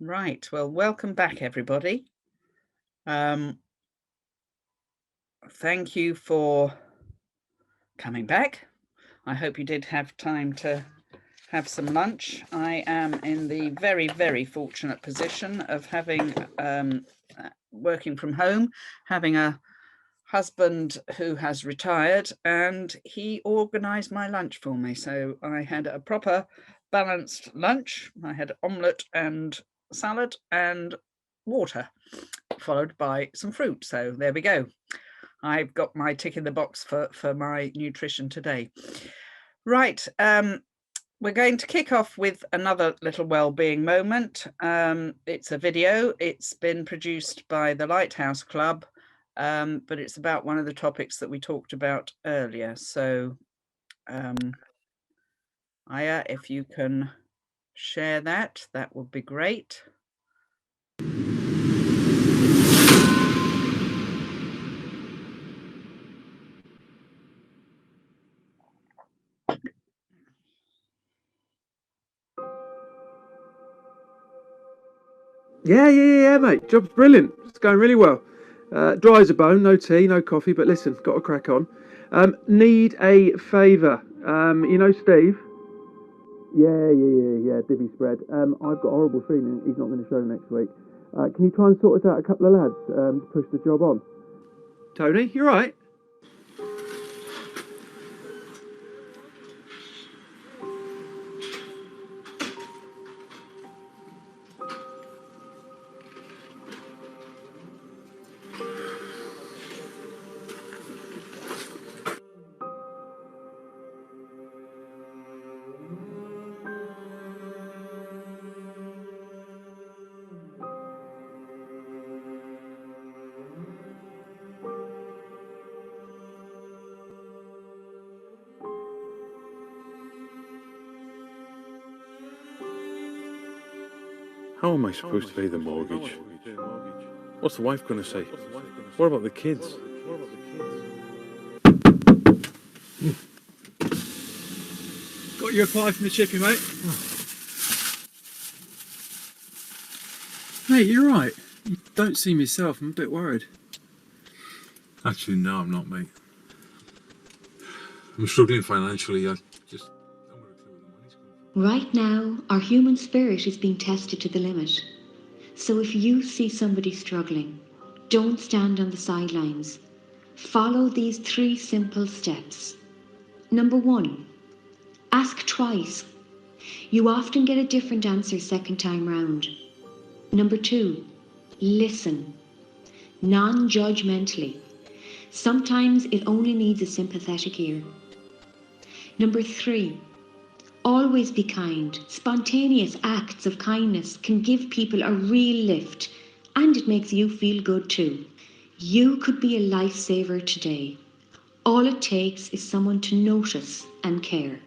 Right. Well, welcome back, everybody. Thank you for coming back. I hope you did have time to have some lunch. I am in the very, very fortunate position of having working from home, having a husband who has retired, and he organised my lunch for me. So I had a proper balanced lunch. I had omelette and salad and water, followed by some fruit. So there we go. I've got my tick in the box for my nutrition today. Right. We're going to kick off with another little well-being moment. It's a video. It's been produced by the Lighthouse Club, but it's about one of the topics that we talked about earlier. So, Aya, if you can share that, that would be great. Yeah, mate. Job's brilliant. It's going really well. Dry as a bone, no tea, no coffee, but listen, got to crack on. Need a favour. Steve? Yeah, divvy spread. I've got a horrible feeling he's not going to show next week. Can you try and sort us out a couple of lads to push the job on? Tony, you right? How am I supposed to pay the mortgage? What's the wife going to say? What about the kids? Got your reply from the chippy, mate? Mate, you're right. You don't seem yourself. I'm a bit worried. Actually, no, I'm not, mate. I'm struggling financially. I just don't got a clue where the money's coming from. Right now, our human spirit is being tested to the limit. So if you see somebody struggling, don't stand on the sidelines. Follow these 3 simple steps. Number 1, ask twice. You often get a different answer second time round. Number 2, listen. Non-judgmentally. Sometimes it only needs a sympathetic ear. Number 3, always be kind. Spontaneous acts of kindness can give people a real lift, and it makes you feel good too. You could be a lifesaver today. All it takes is someone to notice and care.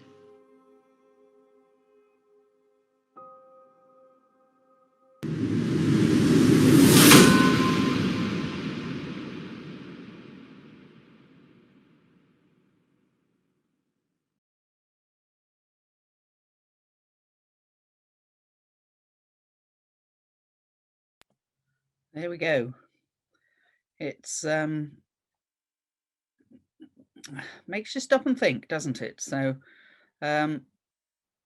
There we go. It's makes you stop and think, doesn't it? So,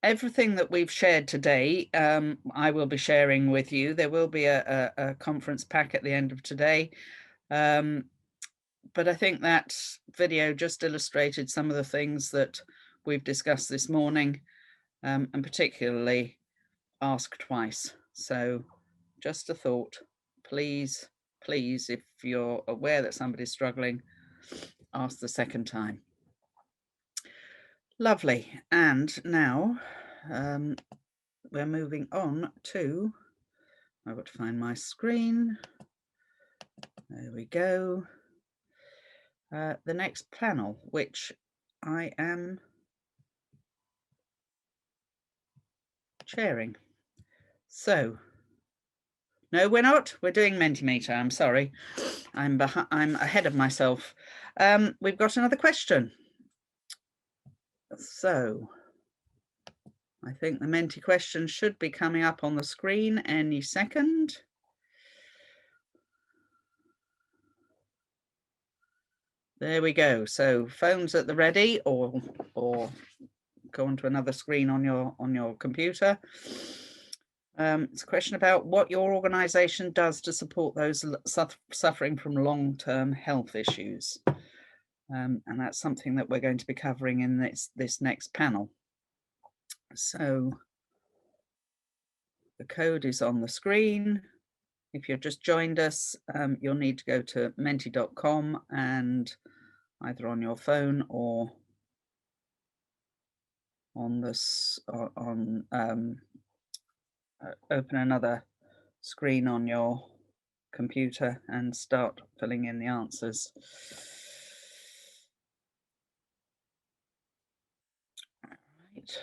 everything that we've shared today, I will be sharing with you. There will be a conference pack at the end of today. But I think that video just illustrated some of the things that we've discussed this morning, and particularly ask twice. So just a thought, please, if you're aware that somebody's struggling, ask the second time. Lovely. And now we're moving on to, I've got to find my screen. There we go. The next panel, which I am chairing. So, no, we're not. We're doing Mentimeter. I'm sorry. I'm ahead of myself. We've got another question. So, I think the Menti question should be coming up on the screen any second. There we go. So phones at the ready, or go onto another screen on your computer. It's a question about what your organisation does to support those suffering from long-term health issues. And that's something that we're going to be covering in this next panel. So the code is on the screen. If you've just joined us, you'll need to go to menti.com and either on your phone or on this open another screen on your computer and start filling in the answers. Right.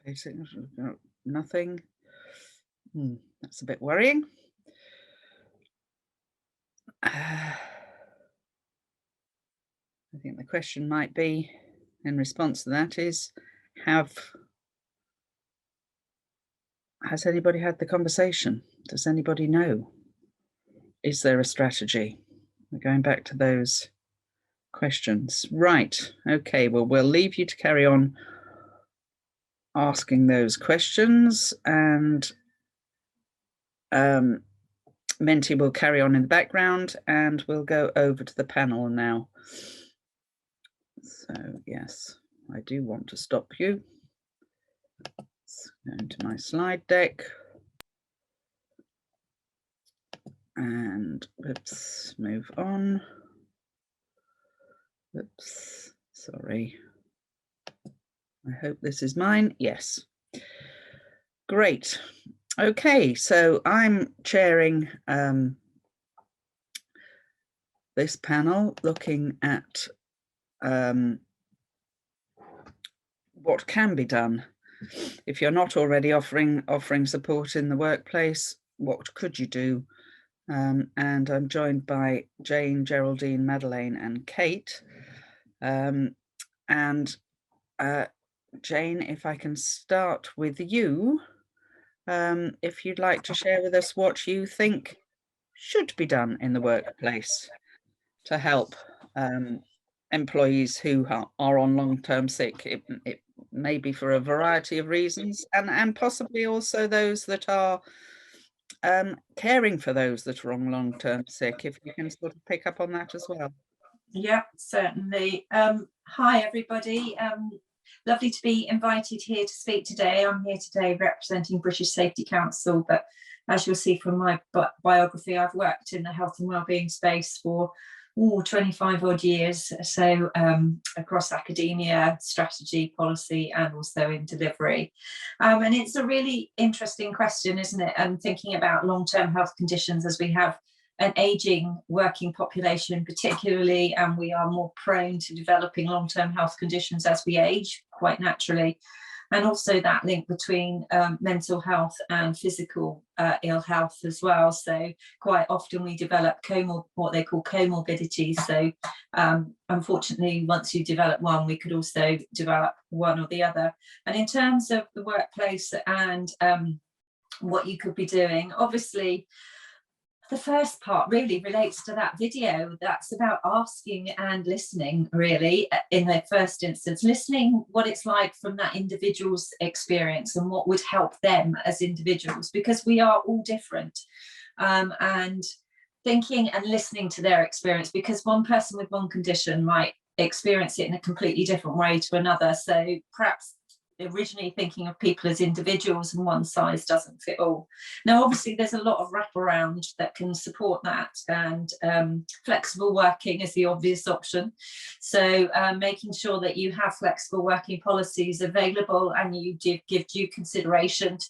Basic, nothing. That's a bit worrying. I think the question might be, in response to that, is has anybody had the conversation? Does anybody know? Is there a strategy? We're going back to those questions. Right. Okay. Well, we'll leave you to carry on asking those questions, and Menti will carry on in the background, and we'll go over to the panel now. So yes, I do want to stop you. Let's go into my slide deck. And let's move on. Oops, sorry. I hope this is mine. Yes. Great. Okay, so I'm chairing this panel looking at what can be done. If you're not already offering support in the workplace, what could you do? And I'm joined by Jane, Geraldine, Madeleine, and Kate. And Jane, if I can start with you, if you'd like to share with us what you think should be done in the workplace to help employees who are on long-term sick. It may be for a variety of reasons, and possibly also those that are caring for those that are on long-term sick, if you can sort of pick up on that as well. Yeah, certainly. Hi, everybody. Lovely to be invited here to speak today. I'm here today representing British Safety Council, but as you'll see from my biography, I've worked in the health and wellbeing space for 25 odd years, so across academia, strategy, policy, and also in delivery. And it's a really interesting question, isn't it? And thinking about long-term health conditions as we have an aging working population particularly, and we are more prone to developing long-term health conditions as we age, quite naturally. And also that link between mental health and physical ill health as well. So quite often we develop what they call comorbidities. So unfortunately, once you develop one, we could also develop one or the other. And in terms of the workplace and what you could be doing, obviously, the first part really relates to that video. That's about asking and listening, really, in the first instance, listening what it's like from that individual's experience and what would help them as individuals, because we are all different, and thinking and listening to their experience, because one person with one condition might experience it in a completely different way to another. So perhaps originally thinking of people as individuals and one size doesn't fit all. Now, obviously, there's a lot of wraparound that can support that, and flexible working is the obvious option. So making sure that you have flexible working policies available and you give due consideration to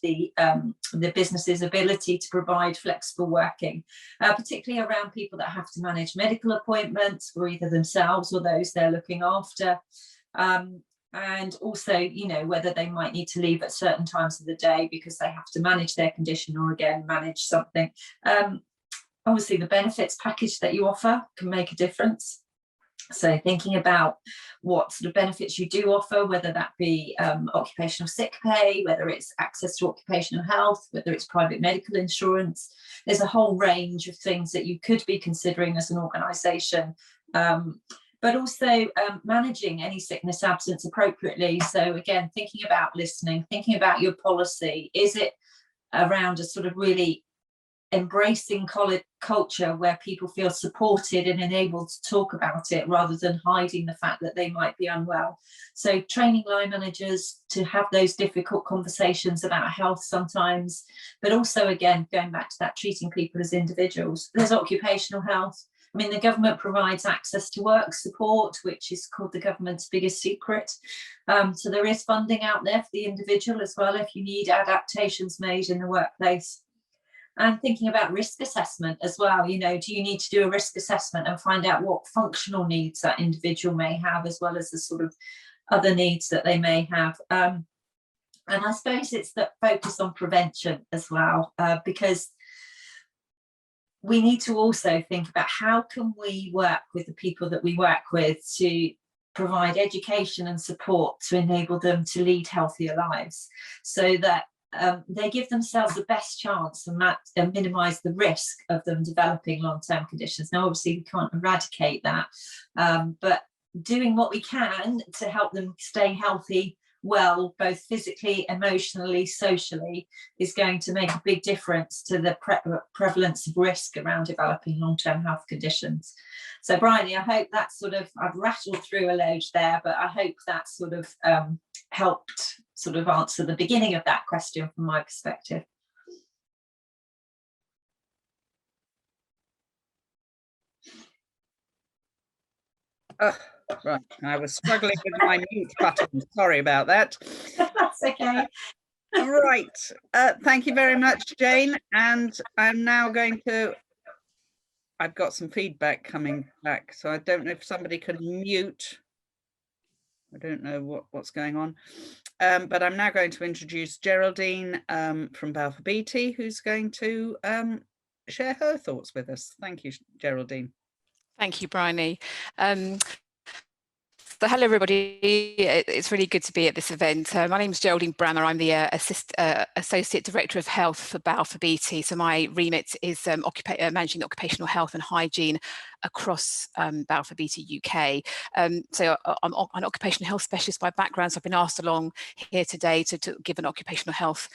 the business's ability to provide flexible working, particularly around people that have to manage medical appointments for either themselves or those they're looking after. And also, you know, whether they might need to leave at certain times of the day because they have to manage their condition or again manage something. Obviously, the benefits package that you offer can make a difference. So thinking about what sort of benefits you do offer, whether that be occupational sick pay, whether it's access to occupational health, whether it's private medical insurance. There's a whole range of things that you could be considering as an organisation. But also managing any sickness absence appropriately. So again, thinking about listening, thinking about your policy. Is it around a sort of really embracing culture where people feel supported and enabled to talk about it rather than hiding the fact that they might be unwell? So training line managers to have those difficult conversations about health sometimes, but also again, going back to that, treating people as individuals. There's occupational health. I mean, the government provides access to work support, which is called the government's biggest secret. So there is funding out there for the individual as well if you need adaptations made in the workplace. And thinking about risk assessment as well. You know, do you need to do a risk assessment and find out what functional needs that individual may have, as well as the sort of other needs that they may have. And I suppose it's that focus on prevention as well, because we need to also think about how can we work with the people that we work with to provide education and support to enable them to lead healthier lives, so that they give themselves the best chance and minimise the risk of them developing long-term conditions. Now, obviously, we can't eradicate that, but doing what we can to help them stay healthy, well, both physically, emotionally, socially, is going to make a big difference to the prevalence of risk around developing long-term health conditions. So, Bryony, I hope that sort of, I've rattled through a load there, but I hope that sort of helped sort of answer the beginning of that question from my perspective. Right, I was struggling with my mute button. Sorry about that. That's okay. Right, thank you very much, Jane. And I'm now going to, I've got some feedback coming back, so I don't know if somebody can mute. I don't know what's going on, but I'm now going to introduce Geraldine from Balfour Beatty, who's going to share her thoughts with us. Thank you, Geraldine. Thank you, Bryony. So hello, everybody. It's really good to be at this event. My name is Geraldine Branner. I'm the Associate Director of Health for Balfour Beatty. So my remit is managing occupational health and hygiene across Balfour Beatty UK. So I'm an occupational health specialist by background, so I've been asked along here today to give an occupational health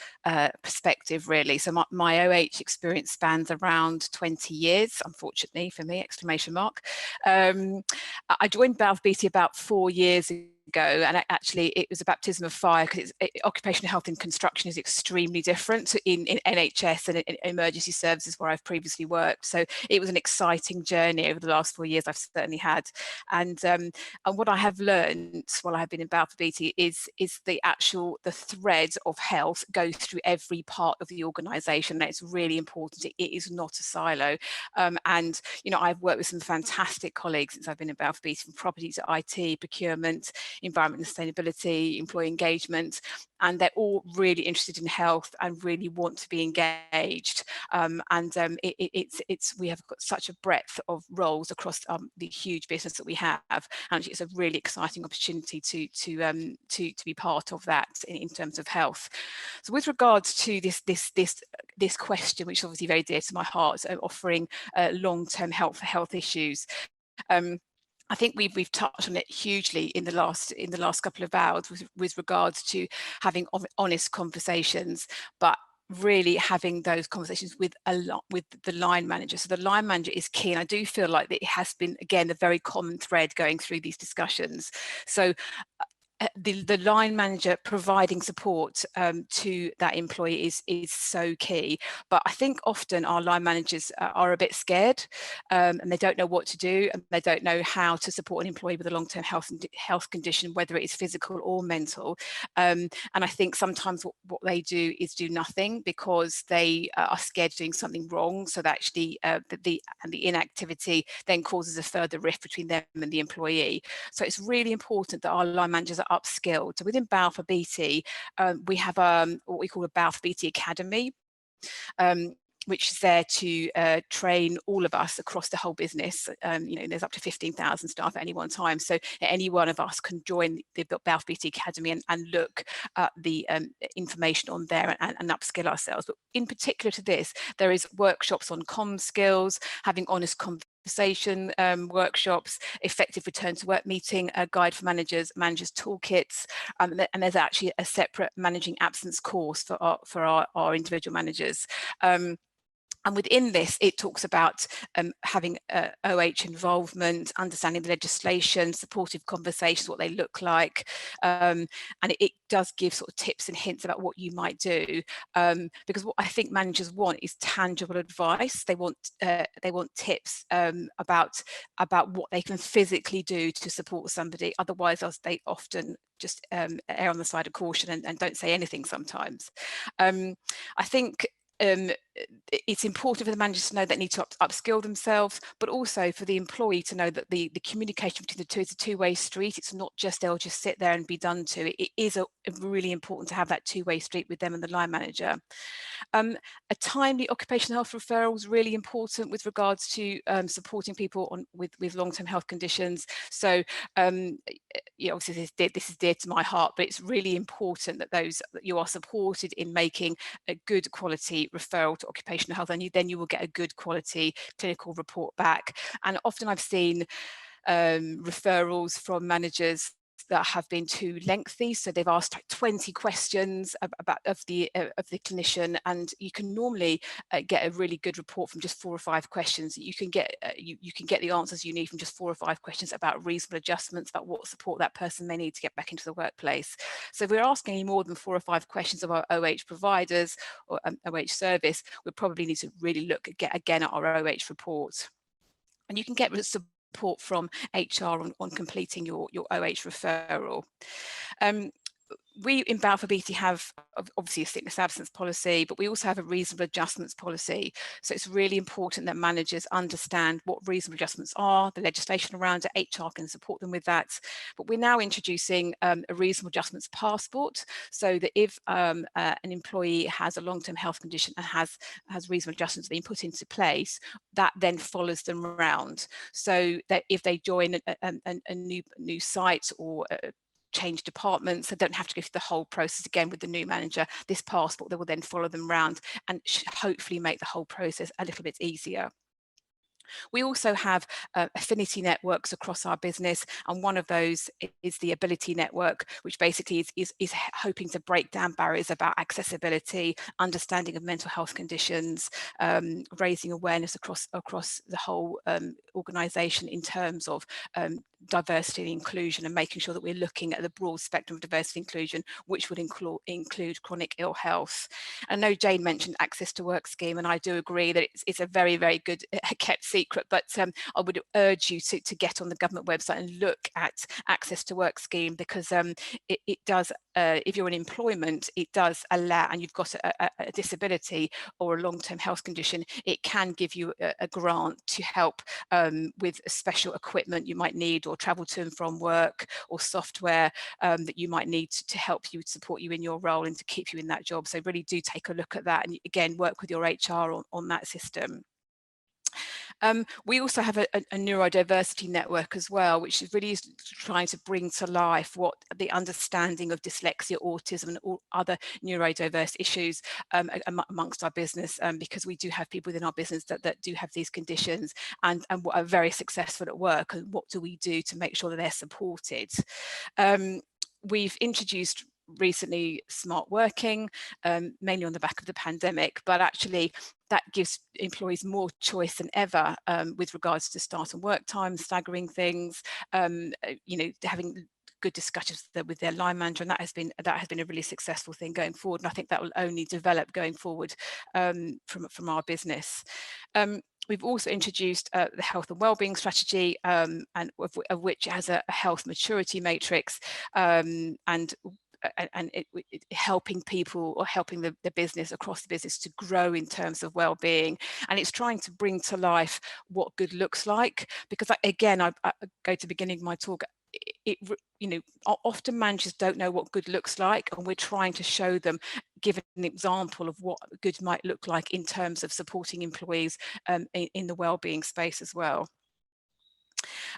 perspective, really. So my OH experience spans around 20 years, unfortunately for me, exclamation mark. I joined Balfour Beatty about 4 years ago, and actually it was a baptism of fire, because occupational health in construction is extremely different in NHS and in emergency services where I've previously worked. So it was an exciting journey over the last 4 years. I've certainly had, and what I have learned while I have been in Balfour Beatty is the thread of health goes through every part of the organisation, and it's really important. It is not a silo, and you know, I've worked with some fantastic colleagues since I've been in Balfour Beatty, from property to IT, procurement, environment and sustainability, employee engagement, and they're all really interested in health and really want to be engaged. We have got such a breadth of roles across the huge business that we have, and it's a really exciting opportunity to be part of that in terms of health. So with regards to this question, which is obviously very dear to my heart, offering long-term help for health issues. I think we've touched on it hugely in the last couple of hours with regards to having honest conversations, but really having those conversations with the line manager. So the line manager is key, and I do feel like that it has been, again, a very common thread going through these discussions. So the line manager providing support to that employee is so key. But I think often our line managers are a bit scared, and they don't know what to do, and they don't know how to support an employee with a long-term health condition, whether it is physical or mental. And I think sometimes what they do is do nothing, because they are scared of doing something wrong. So that actually the inactivity then causes a further rift between them and the employee. So it's really important that our line managers are upskilled. So within Balfour Beatty, we have what we call a Balfour Beatty Academy. which is there to train all of us across the whole business. There's up to 15,000 staff at any one time, so any one of us can join the Balfour Beatty Academy and look at the information on there and upskill ourselves. But in particular to this, there is workshops on comm skills, having honest conversation workshops, effective return to work meeting, a guide for managers toolkits, and there's actually a separate managing absence course for our individual managers. And within this, it talks about having OH involvement, understanding the legislation, supportive conversations, what they look like. And it does give sort of tips and hints about what you might do. Because what I think managers want is tangible advice. They want tips about what they can physically do to support somebody. Otherwise, they often just err on the side of caution and don't say anything sometimes. I think it's important for the managers to know they need to upskill themselves, but also for the employee to know that the communication between the two is a two-way street. It's not just they'll just sit there and be done to. It is really important to have that two-way street with them and the line manager. A timely occupational health referral is really important with regards to supporting people with long-term health conditions. So obviously this is dear to my heart, but it's really important that you are supported in making a good quality referral to occupational health, and then you will get a good quality clinical report back. And often I've seen referrals from managers that have been too lengthy, so they've asked like 20 questions of the clinician, and you can normally get a really good report from just 4 or 5 questions. You can get the answers you need from just 4 or 5 questions about reasonable adjustments, about what support that person may need to get back into the workplace. So if we're asking any more than 4 or 5 questions of our OH providers or OH service, we probably need to really look again at our OH report. And you can get support from HR on completing your OH referral. We in Balfour Beatty have obviously a sickness absence policy, but we also have a reasonable adjustments policy. So it's really important that managers understand what reasonable adjustments are, the legislation around it. HR can support them with that. But we're now introducing a reasonable adjustments passport, so that if an employee has a long-term health condition and has reasonable adjustments being put into place, that then follows them around. So that if they join a new site or change departments, they don't have to go through the whole process again with the new manager. This passport, they will then follow them around and hopefully make the whole process a little bit easier. We also have affinity networks across our business, and one of those is the Ability Network, which basically is hoping to break down barriers about accessibility, understanding of mental health conditions, raising awareness across the whole organisation in terms of diversity and inclusion, and making sure that we're looking at the broad spectrum of diversity and inclusion, which would include chronic ill health. I know Jane mentioned Access to Work scheme, and I do agree that it's a very, very good kept secret, but I would urge you to get on the government website and look at Access to Work scheme, because it does, if you're in employment, it does allow, and you've got a disability or a long-term health condition, it can give you a grant to help with special equipment you might need, or travel to and from work, or software that you might need to help you, support you in your role and to keep you in that job. So really do take a look at that, and again, work with your HR on that system. We also have a neurodiversity network as well, which is really trying to bring to life what the understanding of dyslexia, autism, and all other neurodiverse issues amongst our business, because we do have people within our business that do have these conditions and are very successful at work. And what do we do to make sure that they're supported? We've introduced recently smart working, mainly on the back of the pandemic, but actually that gives employees more choice than ever with regards to start and work times, staggering things, having good discussions with their line manager, and that has been a really successful thing going forward, and I think that will only develop going forward from our business. We've also introduced the health and wellbeing strategy, and of which it has a health maturity matrix, and helping people, or helping the business across the business to grow in terms of well-being. And it's trying to bring to life what good looks like, because again, I go to the beginning of my talk, often managers don't know what good looks like, and we're trying to show them, give an example of what good might look like in terms of supporting employees in the wellbeing space as well.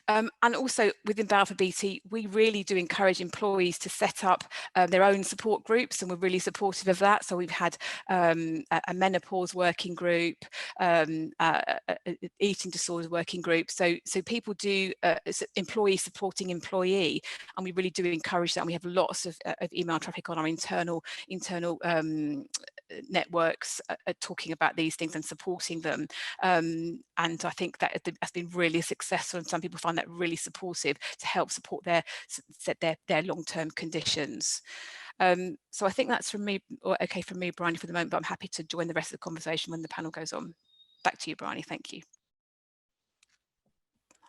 And also within Balfour BT, we really do encourage employees to set up their own support groups, and we're really supportive of that. So we've had a menopause working group, eating disorders working group. So people do employee supporting employee, and we really do encourage that. And we have lots of email traffic on our internal networks talking about these things and supporting them, and I think that has been really successful, and some people find that really supportive to help support their long-term conditions. So I think that's from me, or okay from me, Bryony, for the moment, but I'm happy to join the rest of the conversation when the panel goes on. Back to you, Bryony. Thank you.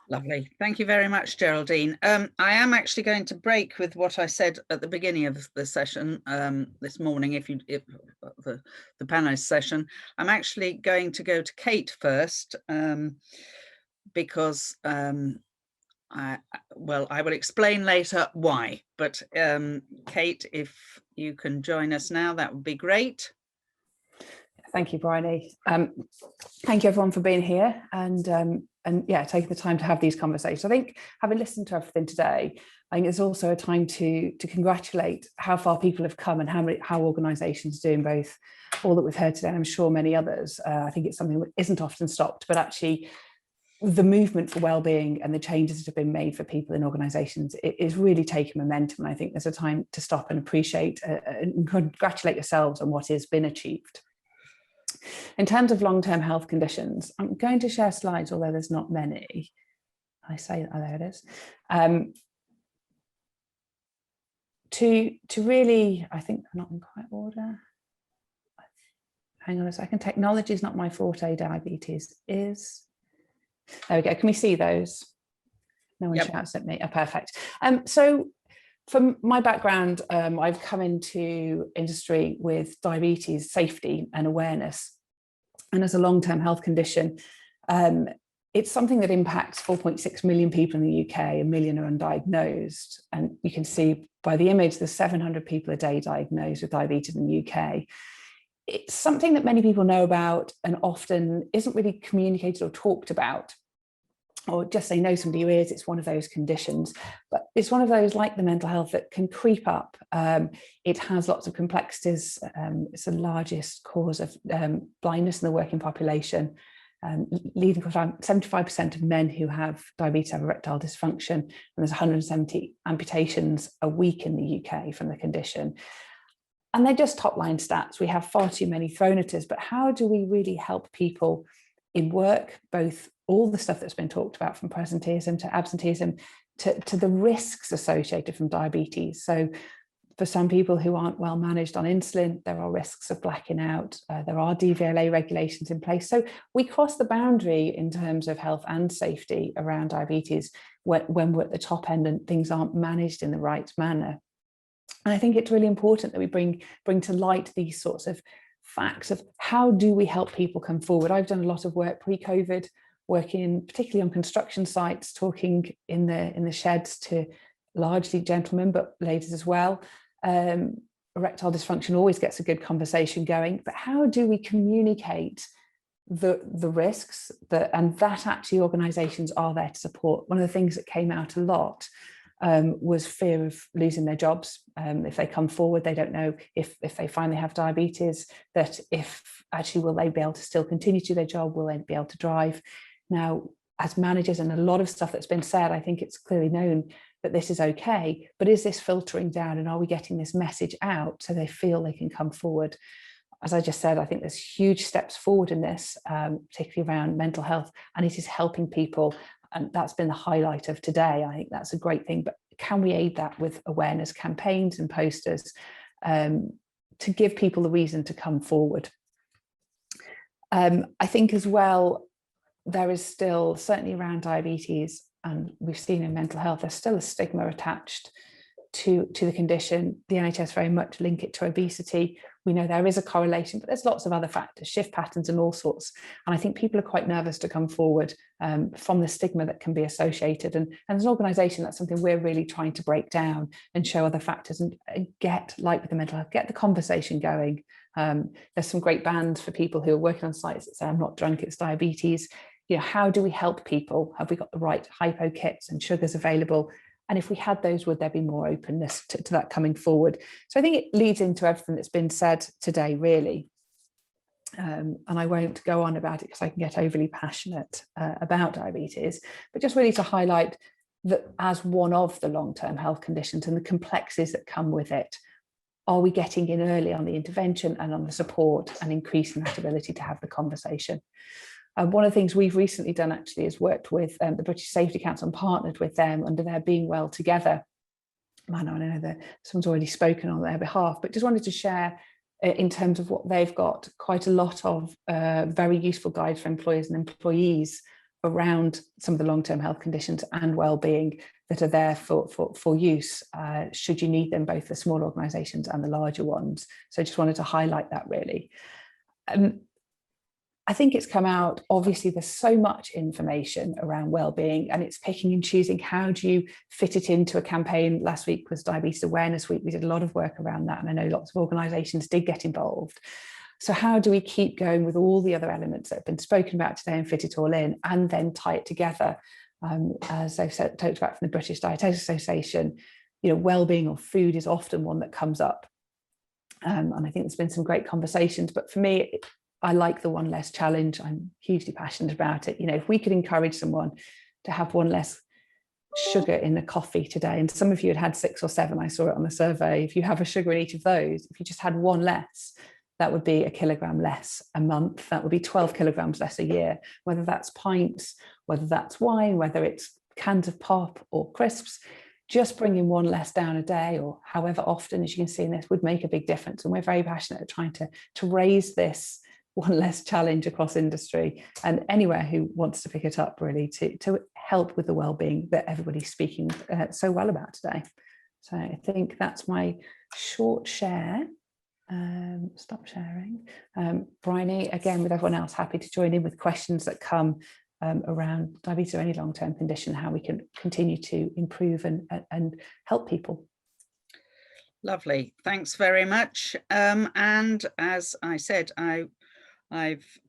Lovely. Thank you very much, Geraldine. I am actually going to break with what I said at the beginning of the session this morning. If the panelist session, I'm actually going to go to Kate first, because I will explain later why. But Kate, if you can join us now, that would be great. Thank you, Bryony. Thank you everyone for being here and yeah, taking the time to have these conversations. I think having listened to everything today, I think it's also a time to congratulate how far people have come and how organisations are doing both all that we've heard today, and I'm sure many others. I think it's something that isn't often stopped, but actually the movement for wellbeing and the changes that have been made for people in organisations is really taking momentum. And I think there's a time to stop and appreciate and congratulate yourselves on what has been achieved. In terms of long-term health conditions, I'm going to share slides, although there's not many. I say, oh, there it is. To really, I think they're not in quite order. Hang on a second. Technology is not my forte. Diabetes is. There we go. Can we see those? No one shouts at me. Oh, perfect. So from my background, I've come into industry with diabetes safety and awareness. And as a long-term health condition, it's something that impacts 4.6 million people in the UK, 1 million are undiagnosed. And you can see by the image, there's 700 people a day diagnosed with diabetes in the UK. It's something that many people know about and often isn't really communicated or talked about, or just they know somebody who is. It's one of those conditions, but it's one of those, like the mental health, that can creep up. It has lots of complexities. It's the largest cause of blindness in the working population, leading to 75% of men who have diabetes have erectile dysfunction, and there's 170 amputations a week in the UK from the condition. And they're just top-line stats. We have far too many thrown at us, but how do we really help people in work, both all the stuff that's been talked about, from presenteeism to absenteeism to the risks associated from diabetes? So for some people who aren't well managed on insulin, there are risks of blacking out. There are DVLA regulations in place. So we cross the boundary in terms of health and safety around diabetes when we're at the top end and things aren't managed in the right manner. And I think it's really important that we bring to light these sorts of facts of how do we help people come forward. I've done a lot of work pre-COVID, working particularly on construction sites, talking in the sheds to largely gentlemen, but ladies as well. Erectile dysfunction always gets a good conversation going, but how do we communicate the risks and that actually organisations are there to support? One of the things that came out a lot was fear of losing their jobs. If they come forward, they don't know if they finally have diabetes, that if actually will they be able to still continue to do their job, will they be able to drive? Now, as managers, and a lot of stuff that's been said, I think it's clearly known that this is okay, but is this filtering down, and are we getting this message out so they feel they can come forward? As I just said, I think there's huge steps forward in this, particularly around mental health, and it is helping people. And that's been the highlight of today. I think that's a great thing, but can we aid that with awareness campaigns and posters to give people the reason to come forward? I think as well, there is still, certainly around diabetes, and we've seen in mental health, there's still a stigma attached to the condition. The NHS very much link it to obesity. We know there is a correlation, but there's lots of other factors, shift patterns and all sorts. And I think people are quite nervous to come forward from the stigma that can be associated. And as an organisation, that's something we're really trying to break down and show other factors and get, like with the mental health, get the conversation going. There's some great bands for people who are working on sites that say, I'm not drunk, it's diabetes. You know, how do we help people? Have we got the right hypo kits and sugars available? And if we had those, would there be more openness to that coming forward? So I think it leads into everything that's been said today, really. And I won't go on about it because I can get overly passionate about diabetes, but just really to highlight that as one of the long-term health conditions and the complexities that come with it. Are we getting in early on the intervention and on the support and increasing that ability to have the conversation? One of the things we've recently done actually is worked with the British Safety Council and partnered with them under their Being Well Together. I know that someone's already spoken on their behalf, but just wanted to share in terms of what they've got quite a lot of very useful guides for employers and employees around some of the long-term health conditions and well-being that are there for use should you need them, both the small organisations and the larger ones. So just wanted to highlight that really. I think it's come out, obviously there's so much information around well-being and it's picking and choosing how do you fit it into a campaign. Last week was Diabetes Awareness Week. We did a lot of work around that and I know lots of organisations did get involved. So how do we keep going with all the other elements that have been spoken about today and fit it all in and then tie it together? As I've talked about from the British Dietetics Association, you know, well-being or food is often one that comes up. And I think there's been some great conversations, but for me, I like the one less challenge. I'm hugely passionate about it. You know, if we could encourage someone to have one less sugar in a coffee today, and some of you had 6 or 7, I saw it on the survey. If you have a sugar in each of those, if you just had one less, that would be 1 kilogram less a month. That would be 12 kilograms less a year, whether that's pints, whether that's wine, whether it's cans of pop or crisps. Just bringing one less down a day or however often, as you can see in this, would make a big difference. And we're very passionate at trying to raise this one less challenge across industry and anywhere who wants to pick it up really to help with the well-being that everybody's speaking so well about today. So I think that's my short share. Stop sharing. Bryony, again, with everyone else, happy to join in with questions that come around diabetes or any long-term condition, how we can continue to improve and help people. Lovely, thanks very much. And as I said, I've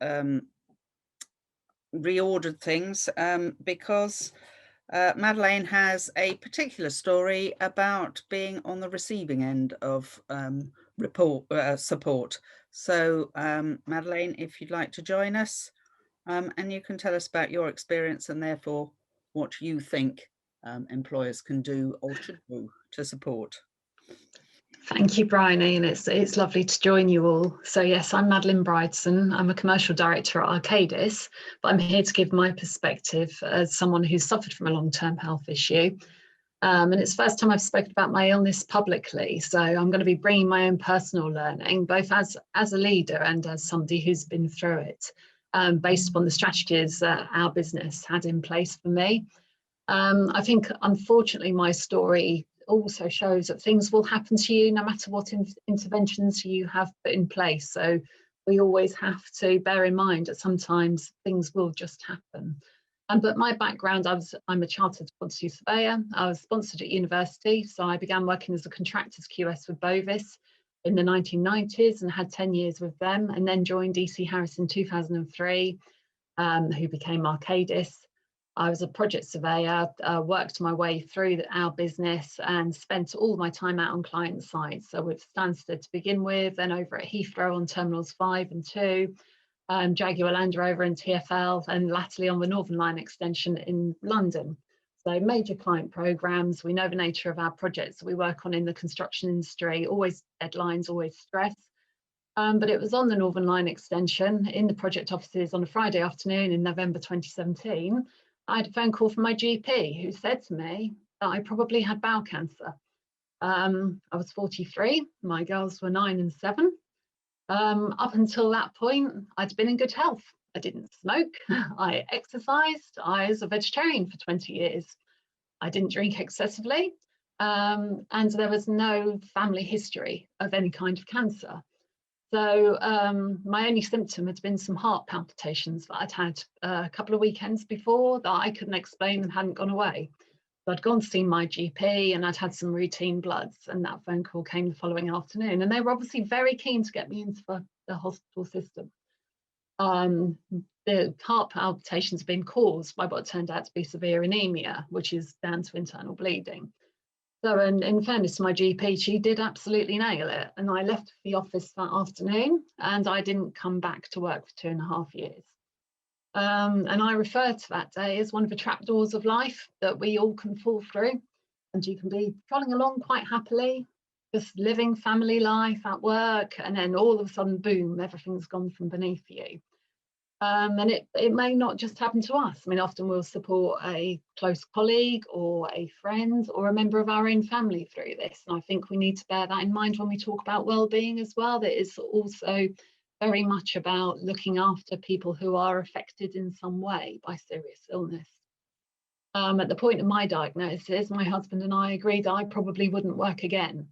reordered things because Madeleine has a particular story about being on the receiving end of support. So Madeleine, if you'd like to join us, and you can tell us about your experience and therefore what you think employers can do or should do to support. Thank you, Bryony, and it's lovely to join you all. So yes, I'm Madeleine Brideson. I'm a commercial director at Arcadis, but I'm here to give my perspective as someone who's suffered from a long-term health issue. And it's the first time I've spoken about my illness publicly. So I'm going to be bringing my own personal learning, both as a leader and as somebody who's been through it, based upon the strategies that our business had in place for me. I think, unfortunately, my story also shows that things will happen to you no matter what interventions you have put in place. So we always have to bear in mind that sometimes things will just happen. But my background, I'm a chartered quantity surveyor. I was sponsored at university, so I began working as a contractors QS with Bovis in the 1990s and had 10 years with them, and then joined DC Harris in 2003, who became Arcadis. I was a project surveyor, worked my way through our business and spent all my time out on client sites. So with Stansted to begin with, then over at Heathrow on Terminals 5 and 2, Jaguar Land Rover and TfL, and latterly on the Northern Line extension in London. So major client programs. We know the nature of our projects that we work on in the construction industry, always deadlines, always stress. But it was on the Northern Line extension in the project offices on a Friday afternoon in November 2017. I had a phone call from my GP who said to me that I probably had bowel cancer. I was 43, my girls were 9 and 7. Up until that point, I'd been in good health. I didn't smoke, I exercised, I was a vegetarian for 20 years. I didn't drink excessively. and there was no family history of any kind of cancer. So my only symptom had been some heart palpitations that I'd had a couple of weekends before that I couldn't explain and hadn't gone away. So I'd gone to see my GP and I'd had some routine bloods, and that phone call came the following afternoon. And they were obviously very keen to get me into the hospital system. The heart palpitations have been caused by what turned out to be severe anemia, which is down to internal bleeding. So in fairness to my GP, she did absolutely nail it. And I left the office that afternoon and I didn't come back to work for 2.5 years. And I refer to that day as one of the trapdoors of life that we all can fall through. And you can be trolling along quite happily, just living family life at work, and then all of a sudden, boom, everything's gone from beneath you. And it may not just happen to us. I mean, often we'll support a close colleague or a friend or a member of our own family through this. And I think we need to bear that in mind when we talk about well-being as well. That is also very much about looking after people who are affected in some way by serious illness. At the point of my diagnosis, my husband and I agreed I probably wouldn't work again.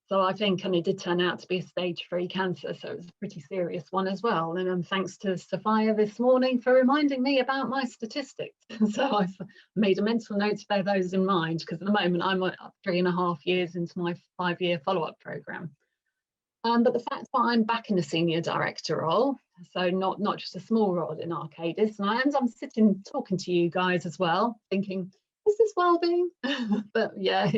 So I think, and it did turn out to be a stage 3 cancer, so it was a pretty serious one as well. And thanks to Sophia this morning for reminding me about my statistics. So I've made a mental note to bear those in mind, because at the moment I'm 3.5 years into my 5-year follow-up programme. But the fact that I'm back in a senior director role, so not just a small role in Arcadis, and I'm sitting talking to you guys as well, thinking, is this well-being? But yeah,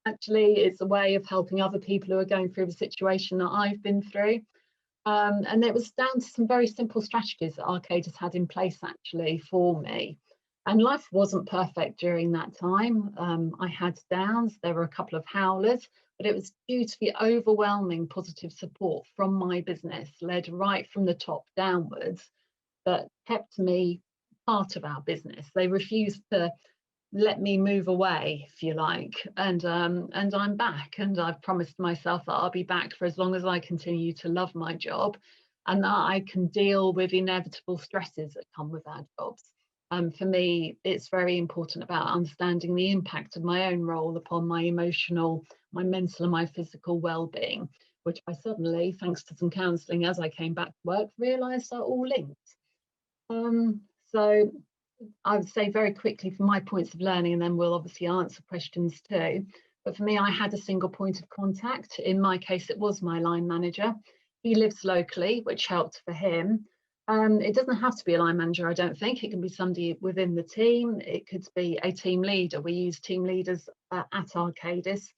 actually it's a way of helping other people who are going through the situation that I've been through. And it was down to some very simple strategies that Arcadis had in place actually for me. And life wasn't perfect during that time. I had downs, there were a couple of howlers, but it was due to the overwhelming positive support from my business, led right from the top downwards, that kept me part of our business. They refused to let me move away, if you like, and I'm back, and I've promised myself that I'll be back for as long as I continue to love my job, and that I can deal with inevitable stresses that come with our jobs. For me, it's very important about understanding the impact of my own role upon my emotional, my mental and my physical well-being, which I suddenly, thanks to some counselling as I came back to work, realised are all linked. So I would say very quickly from my points of learning, and then we'll obviously answer questions too. But for me, I had a single point of contact. In my case, it was my line manager. He lives locally, which helped for him. It doesn't have to be a line manager, I don't think. It can be somebody within the team. It could be a team leader. We use team leaders at Arcadis.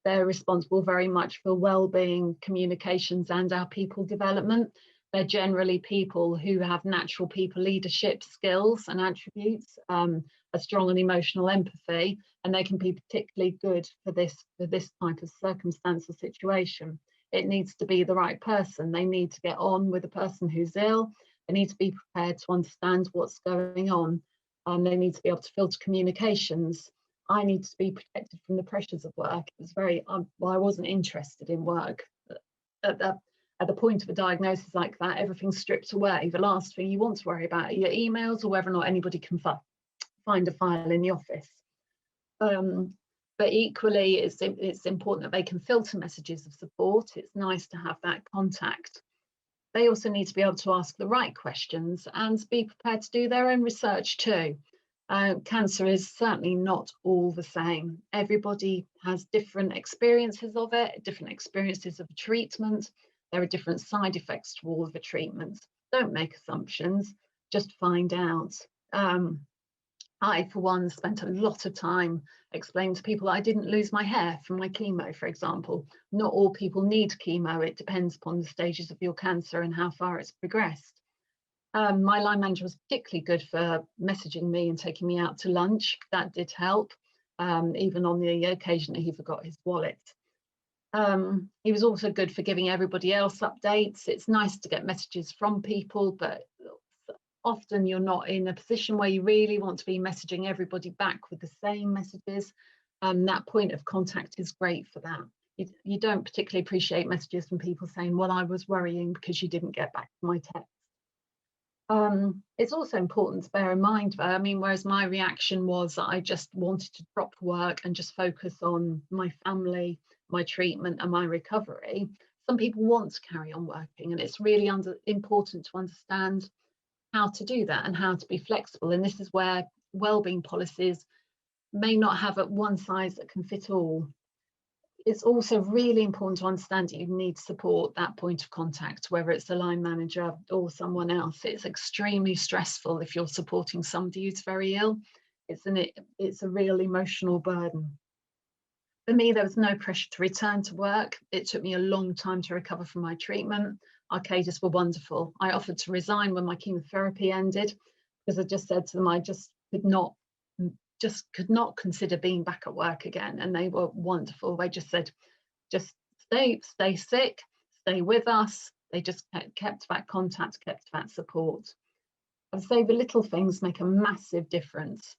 They're responsible very much for wellbeing, communications, and our people development. They're generally people who have natural people leadership skills and attributes, a strong and emotional empathy, and they can be particularly good for this type of circumstance or situation. It needs to be the right person. They need to get on with the person who's ill. They need to be prepared to understand what's going on. They need to be able to filter communications. I need to be protected from the pressures of work. It was very, well, I wasn't interested in work. At the point of a diagnosis like that, everything's stripped away. The last thing you want to worry about are your emails or whether or not anybody can find a file in the office. But equally, it's important that they can filter messages of support. It's nice to have that contact. They also need to be able to ask the right questions and be prepared to do their own research too. Cancer is certainly not all the same. Everybody has different experiences of it, different experiences of treatment. There are different side effects to all of the treatments. Don't make assumptions, just find out. I, for one, spent a lot of time explaining to people that I didn't lose my hair from my chemo, for example. Not all people need chemo. It depends upon the stages of your cancer and how far it's progressed. My line manager was particularly good for messaging me and taking me out to lunch. That did help, even on the occasion that he forgot his wallet. He was also good for giving everybody else updates. It's nice to get messages from people, but often you're not in a position where you really want to be messaging everybody back with the same messages. That point of contact is great for that. You don't particularly appreciate messages from people saying, well, I was worrying because you didn't get back to my text. It's also important to bear in mind, though, I mean, whereas my reaction was that I just wanted to drop work and just focus on my family, my treatment and my recovery, some people want to carry on working, and it's really important to understand how to do that and how to be flexible. And this is where wellbeing policies may not have a one size that can fit all. It's also really important to understand that you need to support that point of contact, whether it's the line manager or someone else. It's extremely stressful if you're supporting somebody who's very ill. It's a real emotional burden. For me, there was no pressure to return to work. It took me a long time to recover from my treatment. Arcadis were wonderful. I offered to resign when my chemotherapy ended because I just said to them I just could not consider being back at work again, and they were wonderful. They just said, just stay sick, stay with us. They just kept that contact, kept that support. I'd say the little things make a massive difference.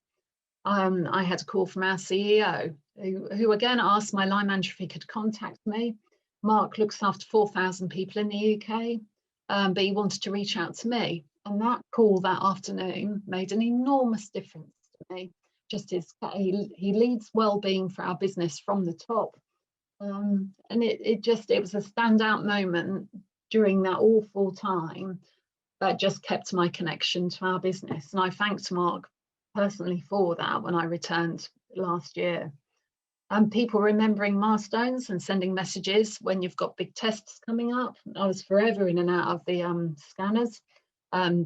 I had a call from our CEO who again asked my line manager if he could contact me. Mark looks after 4,000 people in the UK, but he wanted to reach out to me, and that call that afternoon made an enormous difference to me. Just he leads wellbeing for our business from the top, and it was a standout moment during that awful time that just kept my connection to our business. And I thanked Mark personally for that when I returned last year. And people remembering milestones and sending messages when you've got big tests coming up. I was forever in and out of the scanners.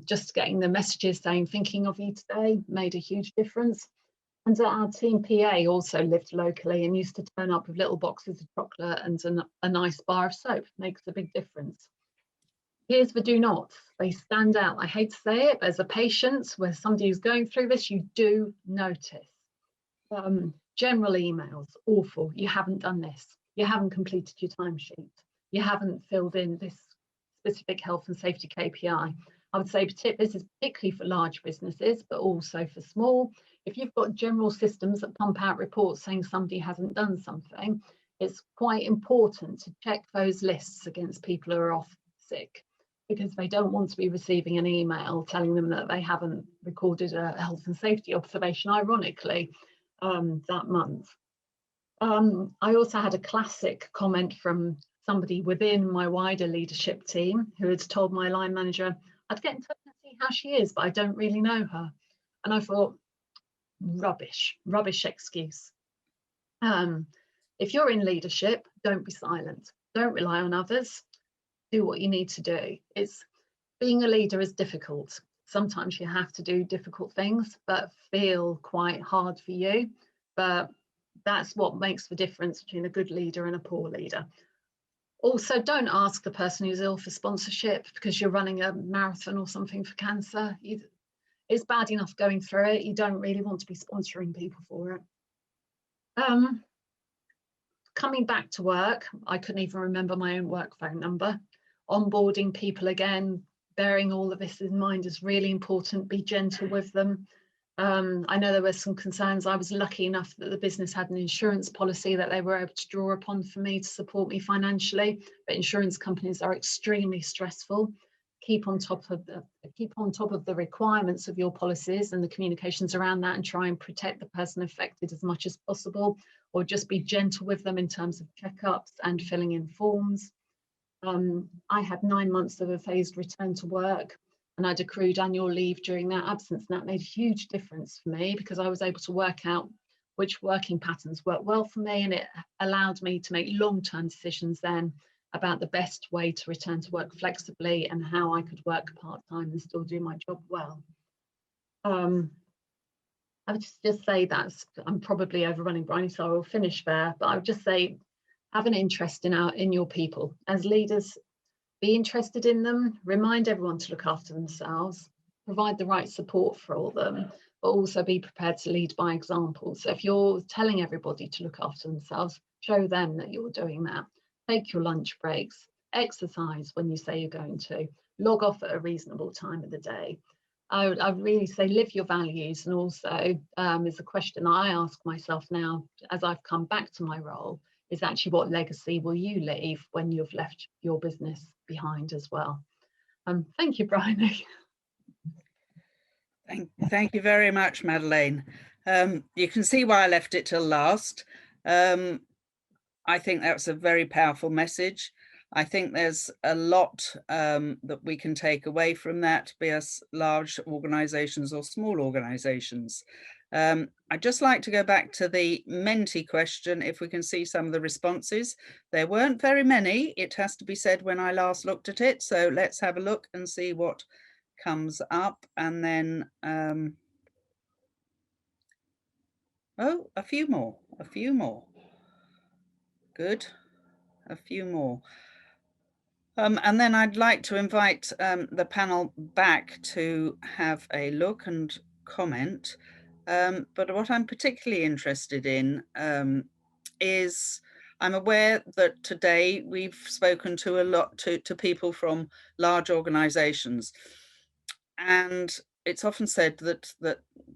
Just getting the messages saying thinking of you today made a huge difference. And our team PA also lived locally and used to turn up with little boxes of chocolate and a nice bar of soap. Makes a big difference. Here's the do nots. They stand out. I hate to say it, but as a patient, where somebody who's going through this, you do notice. General emails, awful. You haven't done this. You haven't completed your timesheet. You haven't filled in this specific health and safety KPI. I would say this is particularly for large businesses, but also for small. If you've got general systems that pump out reports saying somebody hasn't done something, it's quite important to check those lists against people who are off sick, because they don't want to be receiving an email telling them that they haven't recorded a health and safety observation, ironically, that month. I also had a classic comment from somebody within my wider leadership team who had told my line manager, I'd get in touch and see how she is, but I don't really know her. And I thought, rubbish excuse. If you're in leadership, don't be silent. Don't rely on others. Do what you need to do. Being a leader is difficult. Sometimes you have to do difficult things that feel quite hard for you, but that's what makes the difference between a good leader and a poor leader. Also, don't ask the person who's ill for sponsorship because you're running a marathon or something for cancer. It's bad enough going through it. You don't really want to be sponsoring people for it. Coming back to work, I couldn't even remember my own work phone number. Onboarding people again, bearing all of this in mind is really important. Be gentle with them. I know there were some concerns. I was lucky enough that the business had an insurance policy that they were able to draw upon for me to support me financially, but insurance companies are extremely stressful. Keep on top of the requirements of your policies and the communications around that, and try and protect the person affected as much as possible, or just be gentle with them in terms of checkups and filling in forms. I had 9 months of a phased return to work, and I'd accrued annual leave during that absence, and that made a huge difference for me because I was able to work out which working patterns worked well for me, and it allowed me to make long-term decisions then about the best way to return to work flexibly and how I could work part-time and still do my job well. I would just say I'm probably overrunning, Bryony, so I will finish there, but I would just say have an interest in your people. As leaders, be interested in them, remind everyone to look after themselves, provide the right support for all of them, but also be prepared to lead by example. So if you're telling everybody to look after themselves, show them that you're doing that. Take your lunch breaks, exercise when you say you're going to, log off at a reasonable time of the day. I would really say live your values, and also is a question I ask myself now as I've come back to my role, is actually what legacy will you leave when you've left your business behind as well. Thank you, Bryony. Thank you very much, Madeleine. You can see why I left it till last. I think that's a very powerful message. I think there's a lot that we can take away from that, be us large organisations or small organisations. I'd just like to go back to the Menti question, if we can see some of the responses. There weren't very many, it has to be said, when I last looked at it. So let's have a look and see what comes up. And then, oh, a few more. Good, a few more. And then I'd like to invite the panel back to have a look and comment. But what I'm particularly interested in is, I'm aware that today we've spoken to a lot to people from large organizations. And it's often said that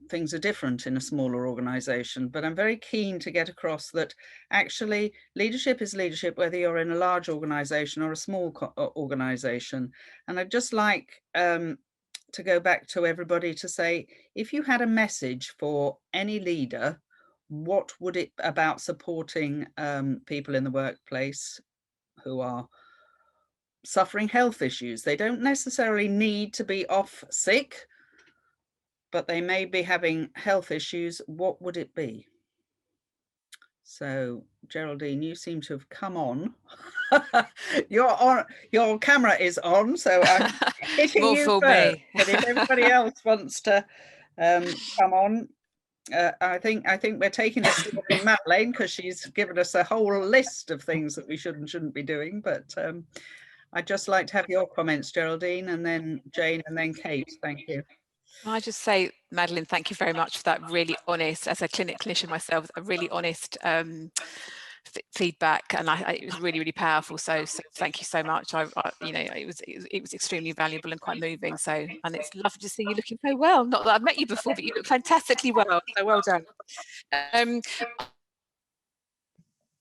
things are different in a smaller organization, but I'm very keen to get across that actually leadership is leadership, whether you're in a large organization or a small organization. And I'd just like to go back to everybody to say, if you had a message for any leader, what would it about supporting people in the workplace who are suffering health issues? They don't necessarily need to be off sick, but they may be having health issues. What would it be? So Geraldine, you seem to have come on. Your camera is on, so I'm hitting More you for first. me. But if everybody else wants to come on, I think we're taking a slip in Madeleine, because she's given us a whole list of things that we should and shouldn't be doing. But I'd just like to have your comments, Geraldine, and then Jane, and then Kate. Thank you. Can I just say, Madeleine, thank you very much for that really honest, as a clinician myself, a really honest feedback, and it was really, really powerful. So thank you so much. You know, it was extremely valuable and quite moving. So, and it's lovely to see you looking so well. Not that I've met you before, but you look fantastically well. So well done.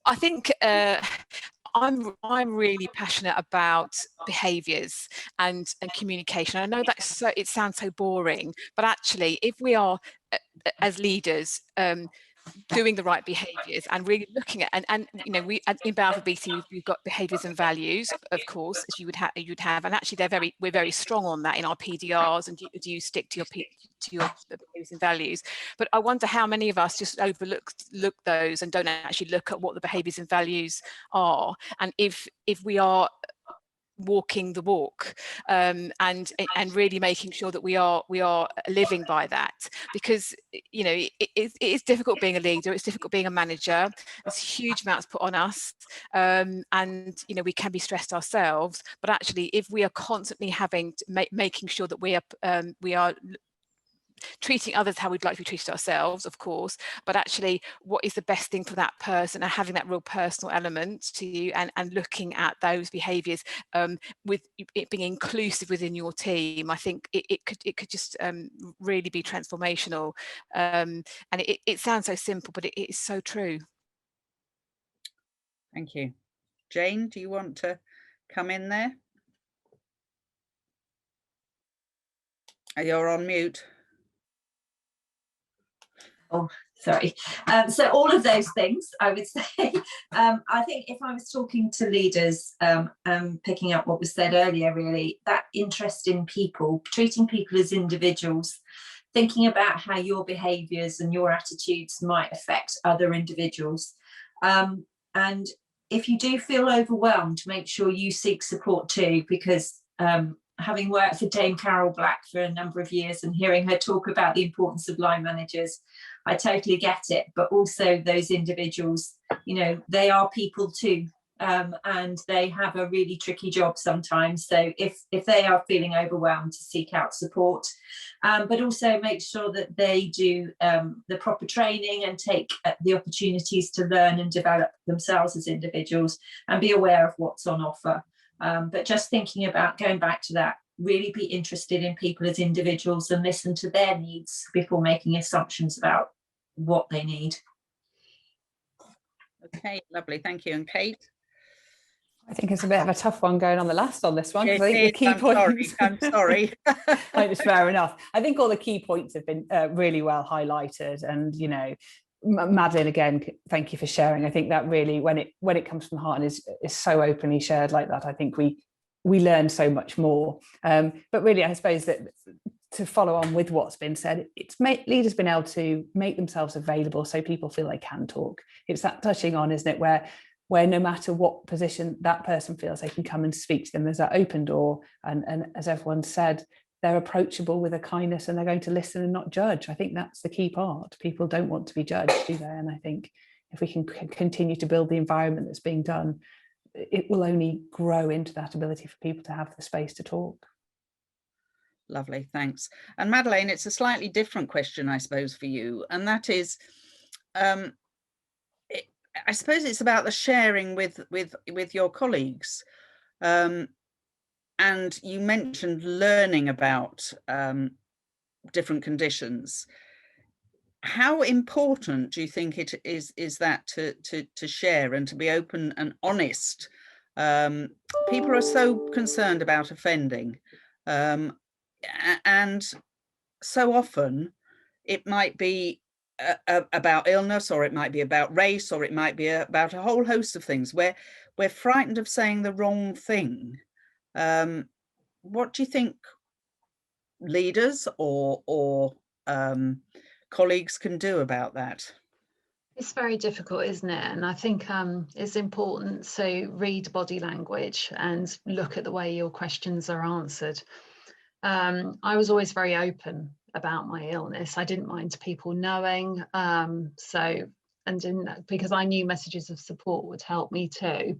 I think I'm really passionate about behaviours and communication. I know that's it sounds so boring, but actually, if we are as leaders doing the right behaviours and really looking at and you know, we in Balfour BT we've got behaviours and values, of course, as you'd have, and actually we're very strong on that in our PDRs. And do you stick to your behaviours and values? But I wonder how many of us just look those and don't actually look at what the behaviours and values are, and if we are walking the walk, and really making sure that we are living by that. Because you know, it is difficult being a leader, it's difficult being a manager, there's huge amounts put on us, and you know, we can be stressed ourselves. But actually, if we are constantly having to making sure that we are treating others how we'd like to be treated ourselves, of course, but actually what is the best thing for that person, and having that real personal element to you, and looking at those behaviours with it being inclusive within your team, I think it could just really be transformational. And it sounds so simple, but it is so true. Thank you. Jane, do you want to come in there? You're on mute. Oh, sorry. So all of those things, I would say. I think if I was talking to leaders, picking up what was said earlier, really, that interest in people, treating people as individuals, thinking about how your behaviours and your attitudes might affect other individuals. And if you do feel overwhelmed, make sure you seek support too, because having worked for Dame Carol Black for a number of years and hearing her talk about the importance of line managers, I totally get it. But also those individuals, you know, they are people too, and they have a really tricky job sometimes. So if they are feeling overwhelmed, to seek out support, but also make sure that they do the proper training and take the opportunities to learn and develop themselves as individuals, and be aware of what's on offer. But just thinking about going back to that, really be interested in people as individuals and listen to their needs before making assumptions about what they need. Okay, lovely, thank you. And Kate? I think it's a bit of a tough one going on the last on this one, because I think the key I'm points. I'm sorry. It's fair enough. I think all the key points have been really well highlighted, and Madeline, again, thank you for sharing. I think that really, when it comes from the heart and is so openly shared like that, I think we learn so much more. But really, I suppose that to follow on with what's been said, it's leaders been able to make themselves available so people feel they can talk. It's that touching on, isn't it, where no matter what position that person feels, they can come and speak to them. There's that open door, and as everyone said, they're approachable with a kindness, and they're going to listen and not judge. I think that's the key part. People don't want to be judged, do they? And I think if we can continue to build the environment that's being done, it will only grow into that ability for people to have the space to talk. Lovely, thanks. And Madeleine, it's a slightly different question, I suppose, for you, and that is, I suppose it's about the sharing with your colleagues. And you mentioned learning about different conditions. How important do you think it is that to share and to be open and honest? People are so concerned about offending, and so often it might be about illness, or it might be about race, or it might be about a whole host of things where we're frightened of saying the wrong thing. What do you think leaders or colleagues can do about that? It's very difficult, isn't it? And I think it's important to read body language and look at the way your questions are answered. I was always very open about my illness. I didn't mind people knowing. Because I knew messages of support would help me too.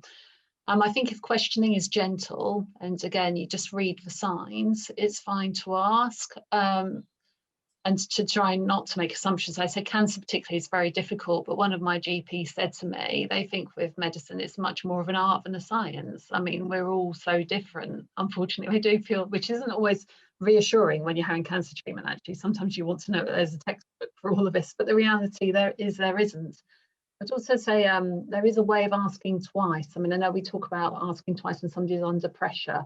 I think if questioning is gentle, and again, you just read the signs, it's fine to ask. And to try not to make assumptions. I say cancer particularly is very difficult, but one of my GPs said to me, they think with medicine, it's much more of an art than a science. I mean, we're all so different. Unfortunately, I do feel, which isn't always reassuring when you're having cancer treatment, actually. Sometimes you want to know that there's a textbook for all of this, but the reality there isn't. I'd also say there is a way of asking twice. I mean, I know we talk about asking twice when somebody's under pressure.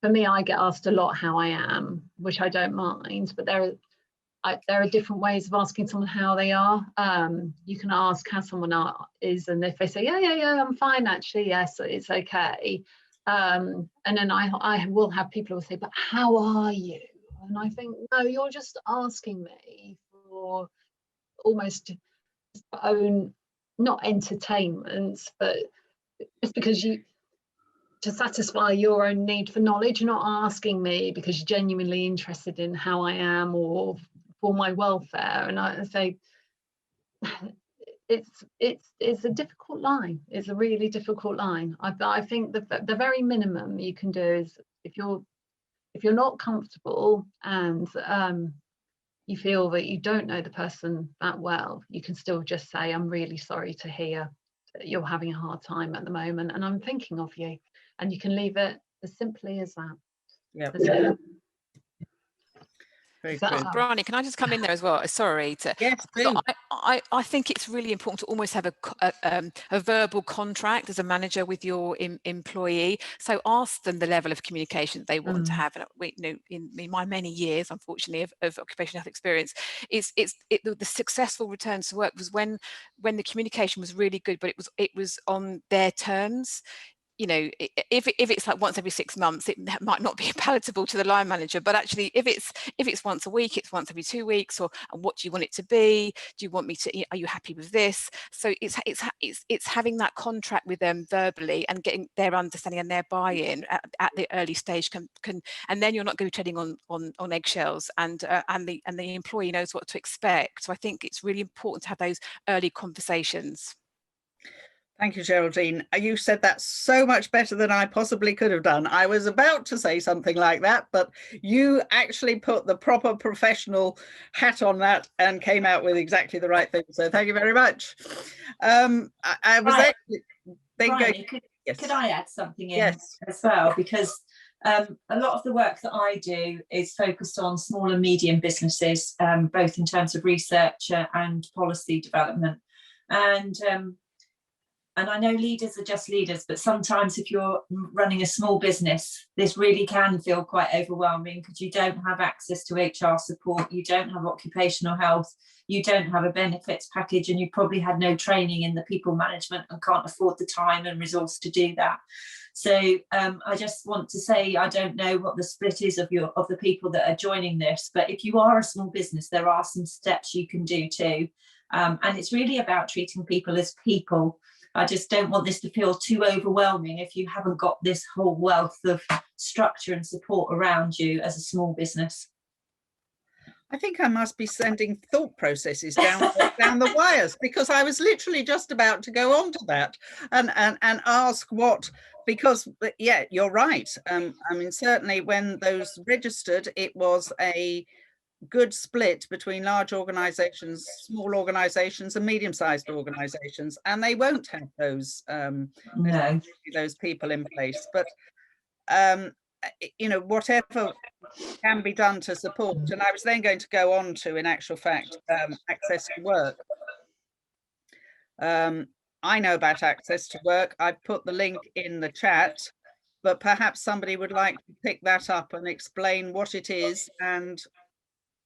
For me, I get asked a lot how I am, which I don't mind, but there are different ways of asking someone how they are. You can ask how someone is, and if they say, yeah, I'm fine, actually, yes, it's okay. And then I will have people who will say, but how are you? And I think, no, you're just asking me for almost own, not entertainment, but just because to satisfy your own need for knowledge. You're not asking me because you're genuinely interested in how I am or for my welfare. And I say it's a difficult line. It's a really difficult line. I think the very minimum you can do is, if you're not comfortable and you feel that you don't know the person that well, you can still just say, I'm really sorry to hear that you're having a hard time at the moment, and I'm thinking of you. And you can leave it as simply as that. Yeah. Very true. Bryony, can I just come in there as well? Sorry. Yes, I think it's really important to almost have a verbal contract as a manager with your employee. So ask them the level of communication they want to have. And in my many years, unfortunately, of occupational health experience, the successful return to work was when the communication was really good, but it was on their terms. If it's like once every 6 months, it might not be palatable to the line manager, but actually if it's once a week, it's once every 2 weeks, or what do you want it to be? Do you want me to, are you happy with this? So it's having that contract with them verbally and getting their understanding and their buy-in at the early stage can and then you're not going to be treading on eggshells, and the employee knows what to expect. So I think it's really important to have those early conversations. Thank you, Geraldine. You said that so much better than I possibly could have done. I was about to say something like that, but you actually put the proper professional hat on that and came out with exactly the right thing. So thank you very much. I was actually thinking, could I add something in as well? Because a lot of the work that I do is focused on small and medium businesses, both in terms of research and policy development. And and I know leaders are just leaders, but sometimes if you're running a small business, this really can feel quite overwhelming because you don't have access to HR support, you don't have occupational health, you don't have a benefits package, and you probably had no training in the people management and can't afford the time and resource to do that. So I just want to say, I don't know what the split is of the people that are joining this, but if you are a small business, there are some steps you can do too. And it's really about treating people as people. I just don't want this to feel too overwhelming if you haven't got this whole wealth of structure and support around you as a small business. I think I must be sending thought processes down the wires, because I was literally just about to go on to that and ask what, because yeah, you're right. I mean, certainly when those registered, it was a good split between large organizations, small organizations and medium-sized organizations, and they won't have those No. those people in place. But you know, whatever can be done to support. And I was then going to go on to, in actual fact, access to work. I know about access to work. I've put the link in the chat, but perhaps somebody would like to pick that up and explain what it is and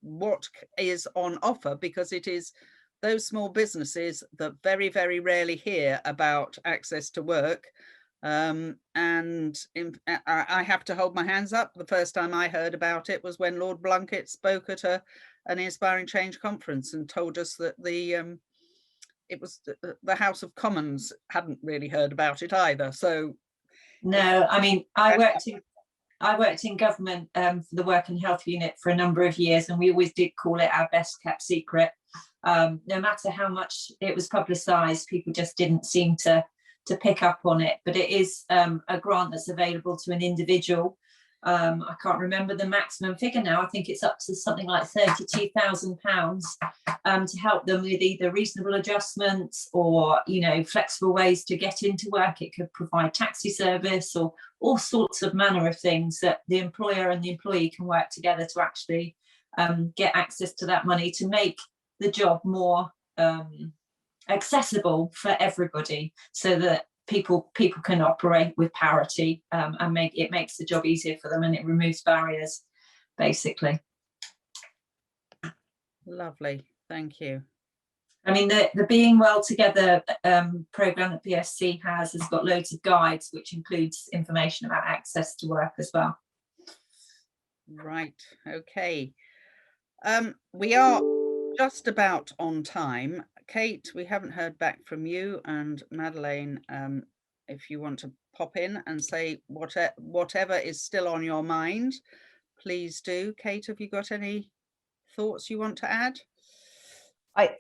what is on offer, because it is those small businesses that very, very rarely hear about access to work. I have to hold my hands up. The first time I heard about it was when Lord Blunkett spoke at an Inspiring Change conference and told us that it was the House of Commons hadn't really heard about it either. So no, I mean, I worked in government for the Work and Health Unit for a number of years, and we always did call it our best kept secret. No matter how much it was publicised, people just didn't seem to pick up on it. But it is a grant that's available to an individual. I can't remember the maximum figure now. I think it's up to something like £32,000 to help them with either reasonable adjustments or, you know, flexible ways to get into work. It could provide taxi service or all sorts of manner of things that the employer and the employee can work together to actually get access to that money to make the job more accessible for everybody, so that people can operate with parity, and makes the job easier for them, and it removes barriers, basically. lovely, thank you. I mean, the Being Well Together program that BSC has got loads of guides, which includes information about access to work as well. Right, okay. We are just about on time. Kate, we haven't heard back from you, and Madeleine, if you want to pop in and say whatever is still on your mind, please do. Kate, have you got any thoughts you want to add?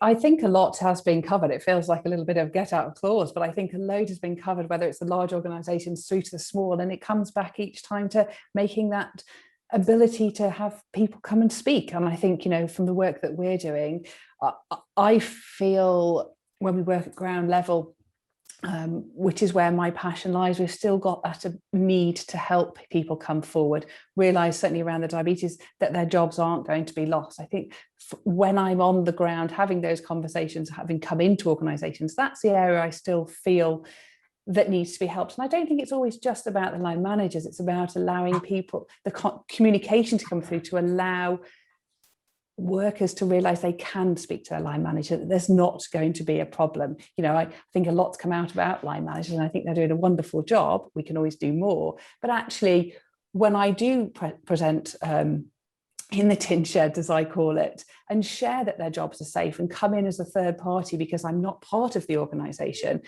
I think a lot has been covered. It feels like a little bit of get out of clause, but I think a load has been covered, whether it's the large organisations through to the small, and it comes back each time to making that ability to have people come and speak. And I think, you know, from the work that we're doing, I feel when we work at ground level, which is where my passion lies, we've still got that need to help people come forward, realise certainly around the diabetes that their jobs aren't going to be lost. I think when I'm on the ground having those conversations, having come into organisations, that's the area I still feel that needs to be helped. And I don't think it's always just about the line managers, it's about allowing people, the communication to come through, to allow workers to realise they can speak to their line manager, that there's not going to be a problem. You know, I think a lot's come out about line managers, and I think they're doing a wonderful job. We can always do more. But actually, when I do present in the tin shed, as I call it, and share that their jobs are safe and come in as a third party because I'm not part of the organisation,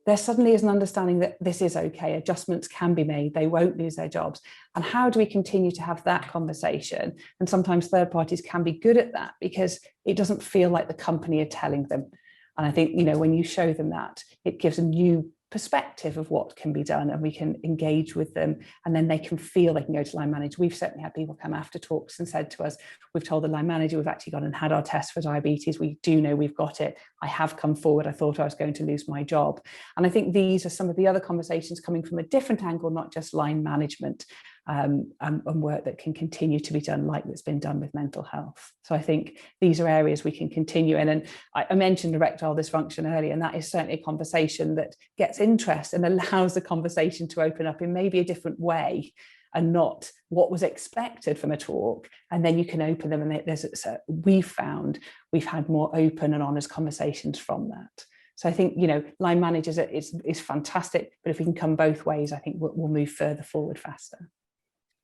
there suddenly is an understanding that this is okay, adjustments can be made, they won't lose their jobs. And how do we continue to have that conversation? And sometimes third parties can be good at that because it doesn't feel like the company are telling them. And I think, you know, when you show them that, it gives a new perspective of what can be done, and we can engage with them, and then they can feel they can go to line manager. We've certainly had people come after talks and said to us, we've told the line manager we've actually gone and had our test for diabetes, we do know we've got it, I have come forward, I thought I was going to lose my job. And I think these are some of the other conversations coming from a different angle, not just line management. and work that can continue to be done like that's been done with mental health. So I think these are areas we can continue in. And I mentioned erectile dysfunction earlier, and that is certainly a conversation that gets interest and allows the conversation to open up in maybe a different way and not what was expected from a talk. And then you can open them, and we've found we've had more open and honest conversations from that. So I think, you know, line managers is fantastic, but if we can come both ways, I think we'll move further forward faster.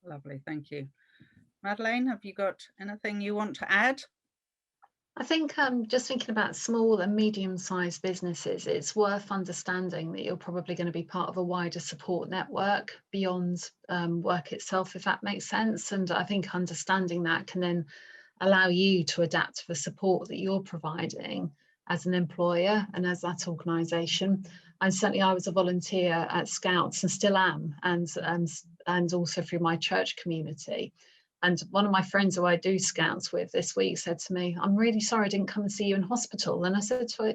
Lovely, thank you. Madeleine, have you got anything you want to add? I think just thinking about small and medium-sized businesses, it's worth understanding that you're probably going to be part of a wider support network beyond work itself, if that makes sense. And I think understanding that can then allow you to adapt to the support that you're providing as an employer and as that organisation. And certainly I was a volunteer at Scouts and still am, and also through my church community. And one of my friends who I do Scouts with this week said to me, "I'm really sorry I didn't come and see you in hospital." And I said to her,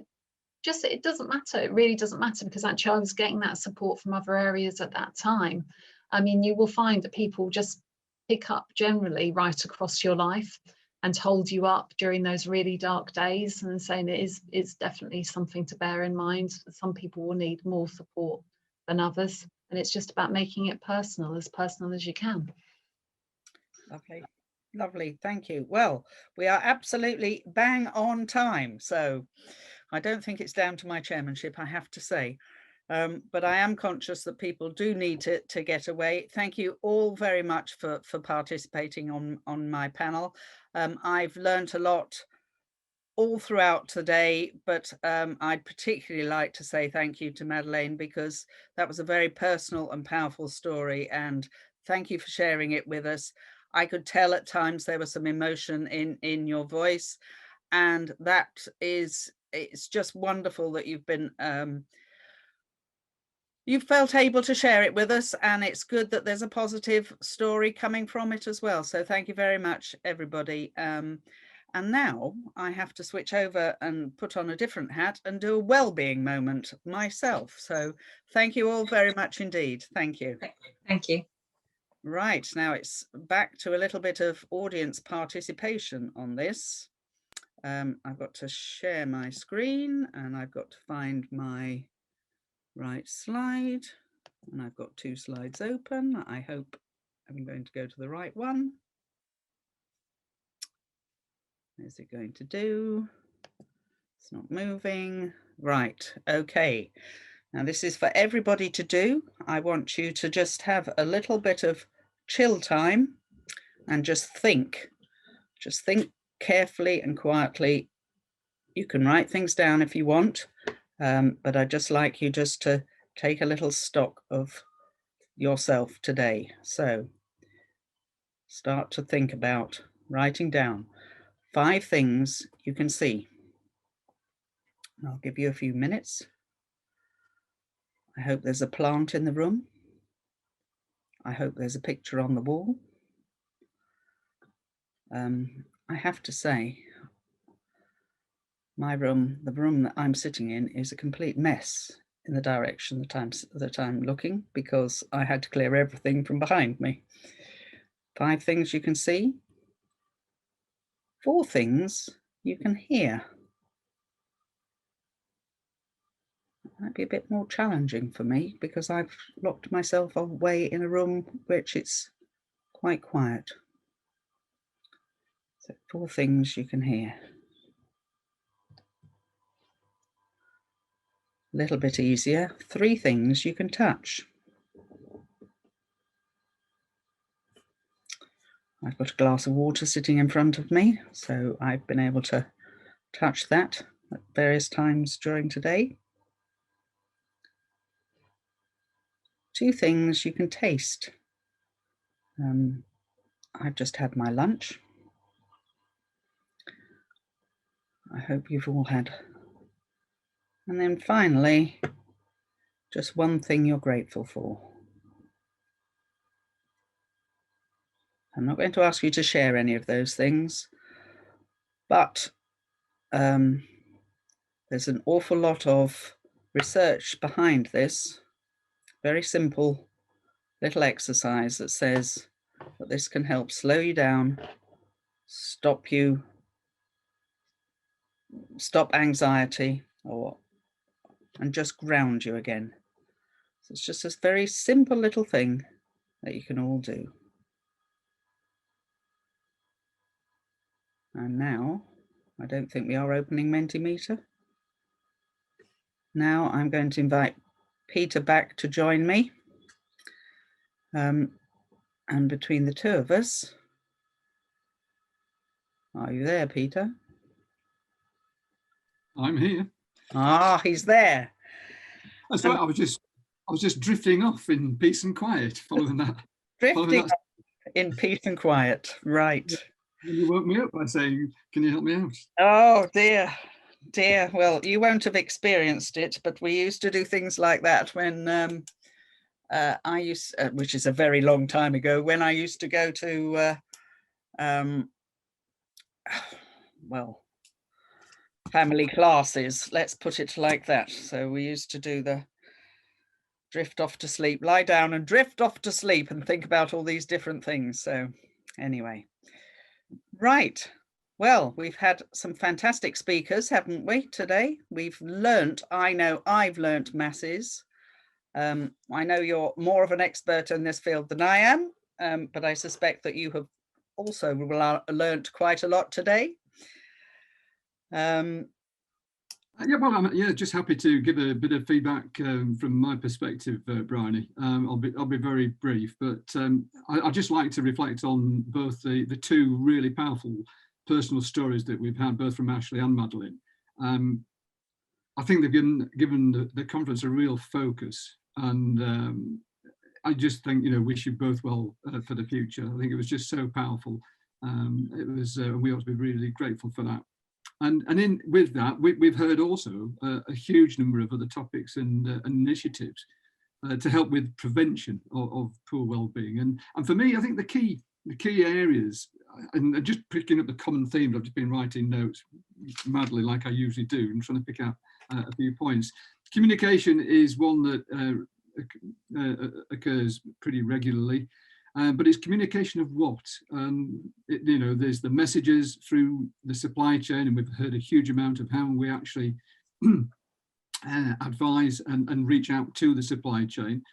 it doesn't matter. It really doesn't matter, because actually I was getting that support from other areas at that time. I mean, you will find that people just pick up generally right across your life and hold you up during those really dark days, and saying it's definitely something to bear in mind. Some people will need more support than others, and it's just about making it personal as you can. Lovely, lovely, thank you. Well, we are absolutely bang on time, so I don't think it's down to my chairmanship, I have to say. But I am conscious that people do need to get away. Thank you all very much for participating on my panel. I've learned a lot all throughout today, but I'd particularly like to say thank you to Madeleine, because that was a very personal and powerful story, and thank you for sharing it with us. I could tell at times there was some emotion in your voice, and it's just wonderful that you've felt able to share it with us, and it's good that there's a positive story coming from it as well. So thank you very much, everybody. And now I have to switch over and put on a different hat and do a well-being moment myself. So thank you all very much indeed. Thank you. Thank you. Right, now it's back to a little bit of audience participation on this. I've got to share my screen, and I've got to find my right slide, and I've got two slides open. I hope I'm going to go to the right one. Is it going to do? It's not moving. Right, okay. Now this is for everybody to do. I want you to just have a little bit of chill time and just think carefully and quietly. You can write things down if you want, but I'd just like you just to take a little stock of yourself today. So start to think about writing down 5 things you can see. I'll give you a few minutes. I hope there's a plant in the room. I hope there's a picture on the wall. I have to say, my room, the room that I'm sitting in, is a complete mess in the direction that I'm looking, because I had to clear everything from behind me. 5 things you can see. 4 things you can hear. It might be a bit more challenging for me, because I've locked myself away in a room which it's quite quiet. So 4 things you can hear. A little bit easier, 3 things you can touch. I've got a glass of water sitting in front of me, so I've been able to touch that at various times during today. 2 things you can taste. I've just had my lunch. I hope you've all had. And then finally, just 1 thing you're grateful for. I'm not going to ask you to share any of those things, but there's an awful lot of research behind this. Very simple little exercise that says that this can help slow you down, stop anxiety, and just ground you again. So it's just a very simple little thing that you can all do. And now, I don't think we are opening Mentimeter. Now I'm going to invite Peter back to join me. And between the two of us, are you there, Peter? I'm here. Ah, he's there. That's right. I was just drifting off in peace and quiet, following that. Drifting in peace and quiet, right. You woke me up by saying, can you help me out? Oh, dear. Well, you won't have experienced it, but we used to do things like that when I used, which is a very long time ago, when I used to go to, well, family classes, let's put it like that. So we used to do the drift off to sleep, lie down and drift off to sleep and think about all these different things. So anyway, right. Well, we've had some fantastic speakers, haven't we, today? We've learnt, I know I've learnt masses. I know you're more of an expert in this field than I am, but I suspect that you have also learnt quite a lot today. Yeah, well, I'm just happy to give a bit of feedback from my perspective, Bryony. I'll be very brief, but I'd just like to reflect on both the two really powerful personal stories that we've had, both from Ashley and Madeline. I think they've given the conference a real focus, and I just think, wish you both well for the future. I think it was just so powerful. It was, we ought to be really grateful for that. And with that, we've heard also a huge number of other topics and initiatives to help with prevention of poor well-being. And for me, I think the key areas, and just picking up the common themes, I've just been writing notes madly like I usually do and trying to pick out a few points. Communication is one that occurs pretty regularly. But it's communication of what? There's the messages through the supply chain, and we've heard a huge amount of how we actually advise and reach out to the supply chain.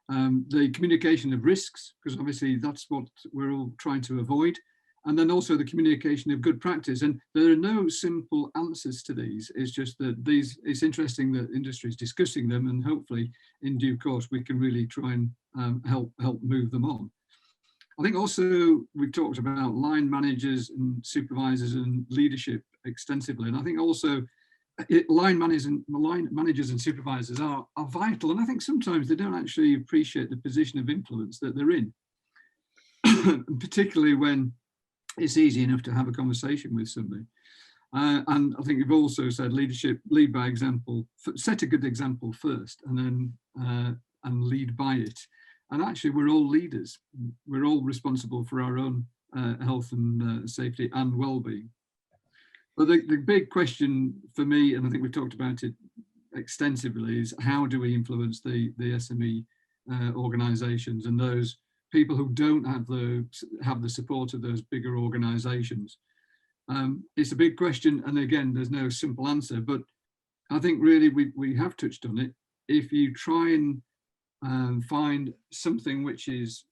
The communication of risks, because obviously that's what we're all trying to avoid. And then also the communication of good practice. And there are no simple answers to these. It's just that it's interesting that industry is discussing them, and hopefully in due course we can really try and help move them on. I think also we've talked about line managers and supervisors and leadership extensively. And I think also line managers and supervisors are vital. And I think sometimes they don't actually appreciate the position of influence that they're in, particularly when it's easy enough to have a conversation with somebody. And I think you've also said leadership, lead by example, set a good example first, and then and lead by it. And actually, we're all leaders. We're all responsible for our own health and safety and well-being. But the big question for me, and I think we've talked about it extensively, is how do we influence the SME organisations and those people who don't have the support of those bigger organisations? It's a big question, and again, there's no simple answer. But I think really we have touched on it. If you try and find something which is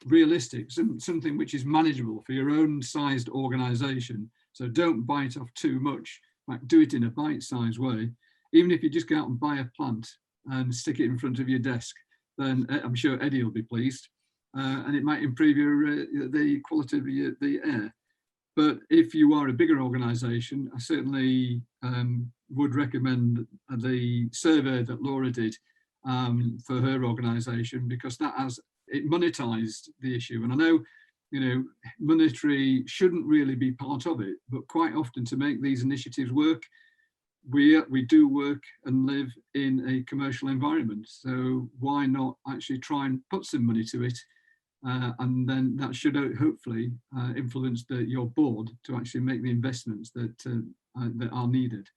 realistic, something which is manageable for your own sized organization. So don't bite off too much, like do it in a bite-sized way. Even if you just go out and buy a plant and stick it in front of your desk, then I'm sure Eddie will be pleased, and it might improve the quality of the air. But if you are a bigger organization, I certainly would recommend the survey that Laura did for her organisation, because it monetized the issue. And I know, monetary shouldn't really be part of it, but quite often to make these initiatives work, we do work and live in a commercial environment. So why not actually try and put some money to it? And then that should hopefully influence your board to actually make the investments that are needed.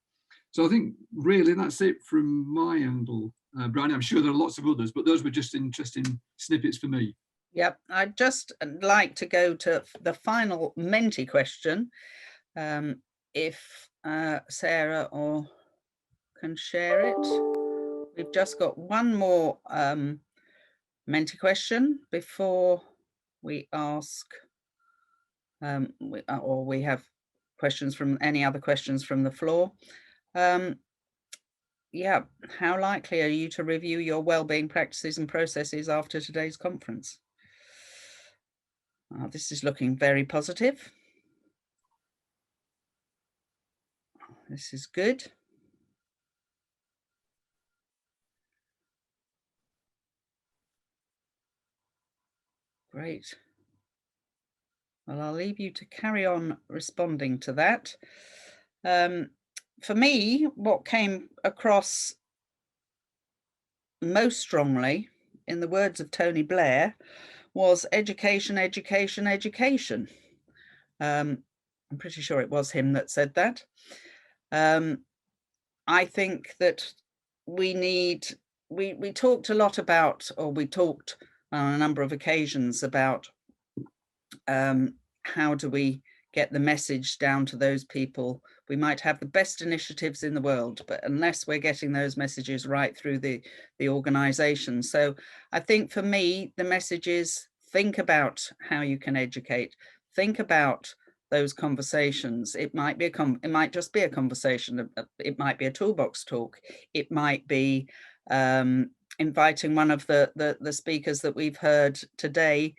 So I think really that's it from my angle, Brian. I'm sure there are lots of others, but those were just interesting snippets for me. Yep, I'd just like to go to the final Menti question. If Sarah or can share it. We've just got one more Menti question before we ask, or we have questions from any other questions from the floor. Yeah, how likely are you to review your wellbeing practices and processes after today's conference? This is looking very positive. This is good. Great. Well, I'll leave you to carry on responding to that. For me, what came across most strongly, in the words of Tony Blair, was education, education, education. I'm pretty sure it was him that said that. I think that we talked a lot about, or we talked on a number of occasions about how do we get the message down to those people. We might have the best initiatives in the world, but unless we're getting those messages right through the organization. So I think for me, the message is think about how you can educate, think about those conversations. It might be it might just be a conversation. It might be a toolbox talk. It might be inviting one of the speakers that we've heard today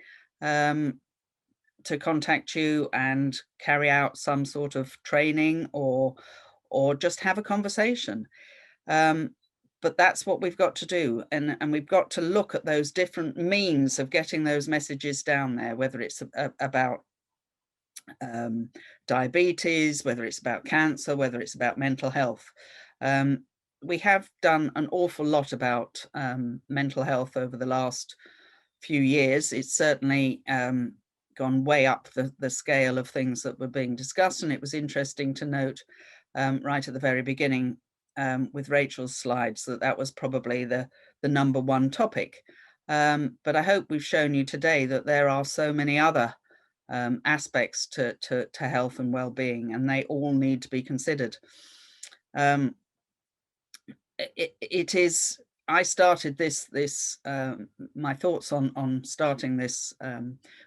to contact you and carry out some sort of training or just have a conversation. But that's what we've got to do. And we've got to look at those different means of getting those messages down there, whether it's about diabetes, whether it's about cancer, whether it's about mental health. We have done an awful lot about mental health over the last few years. It's certainly gone way up the scale of things that were being discussed. And it was interesting to note right at the very beginning with Rachel's slides that was probably the number one topic. But I hope we've shown you today that there are so many other aspects to health and well-being, and they all need to be considered. It is, I started this my thoughts on starting this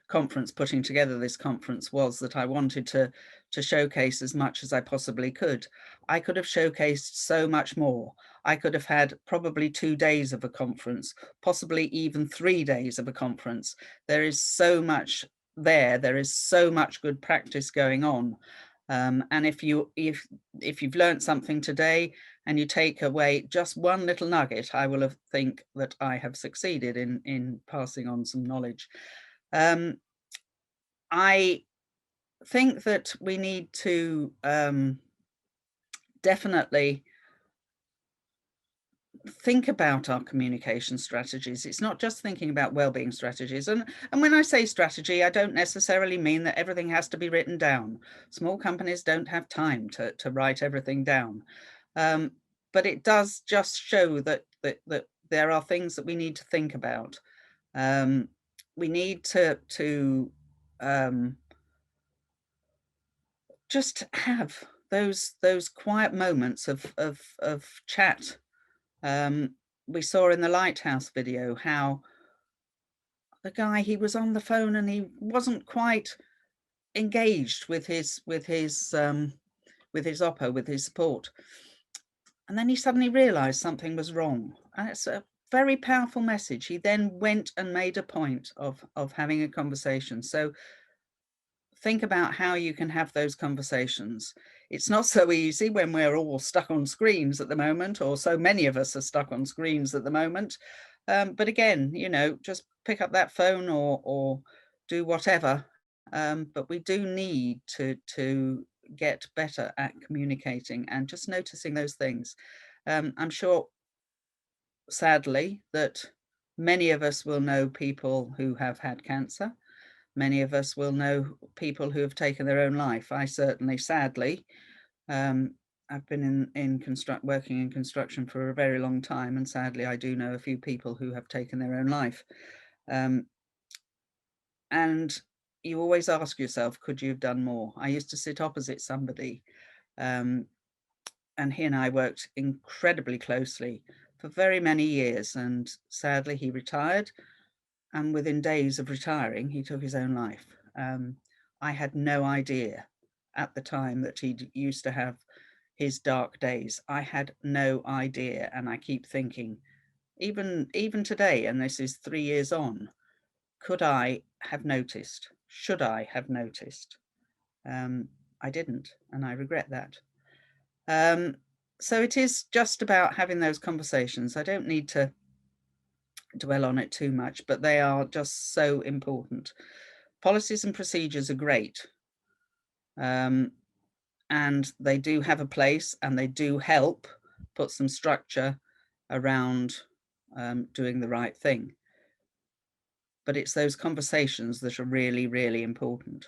conference, putting together this conference, was that I wanted to showcase as much as I possibly could. I could have showcased so much more. I could have had probably 2 days of a conference, possibly even 3 days of a conference. There is so much there is so much good practice going on. And if you've learned something today and you take away just one little nugget, I will think that I have succeeded in passing on some knowledge. I think that we need to definitely think about our communication strategies. It's not just thinking about well-being strategies. And when I say strategy, I don't necessarily mean that everything has to be written down. Small companies don't have time to write everything down. But it does just show that there are things that we need to think about. We need to just have those quiet moments of chat. We saw in the Lighthouse video how the guy, he was on the phone and he wasn't quite engaged with his Oppo, with his support. And then he suddenly realized something was wrong. And it's a very powerful message. He then went and made a point of having a conversation. So think about how you can have those conversations. It's not so easy when we're all stuck on screens at the moment, or so many of us are stuck on screens at the moment. But again, you know, just pick up that phone or do whatever. But we do need to get better at communicating and just noticing those things. I'm sure, sadly, that many of us will know people who have had cancer. Many of us will know people who have taken their own life. I certainly, sadly, I've been working in construction for a very long time, and sadly I do know a few people who have taken their own life. And you always ask yourself, could you have done more? I used to sit opposite somebody, and he and I worked incredibly closely for very many years, and sadly he retired, and within days of retiring he took his own life. I had no idea at the time that he used to have his dark days. I had no idea, and I keep thinking, even today, and this is 3 years on, could I have noticed? Should I have noticed? I didn't, and I regret that. So it is just about having those conversations. I don't need to dwell on it too much, but they are just so important. Policies and procedures are great, and they do have a place, and they do help put some structure around doing the right thing. But it's those conversations that are really, really important.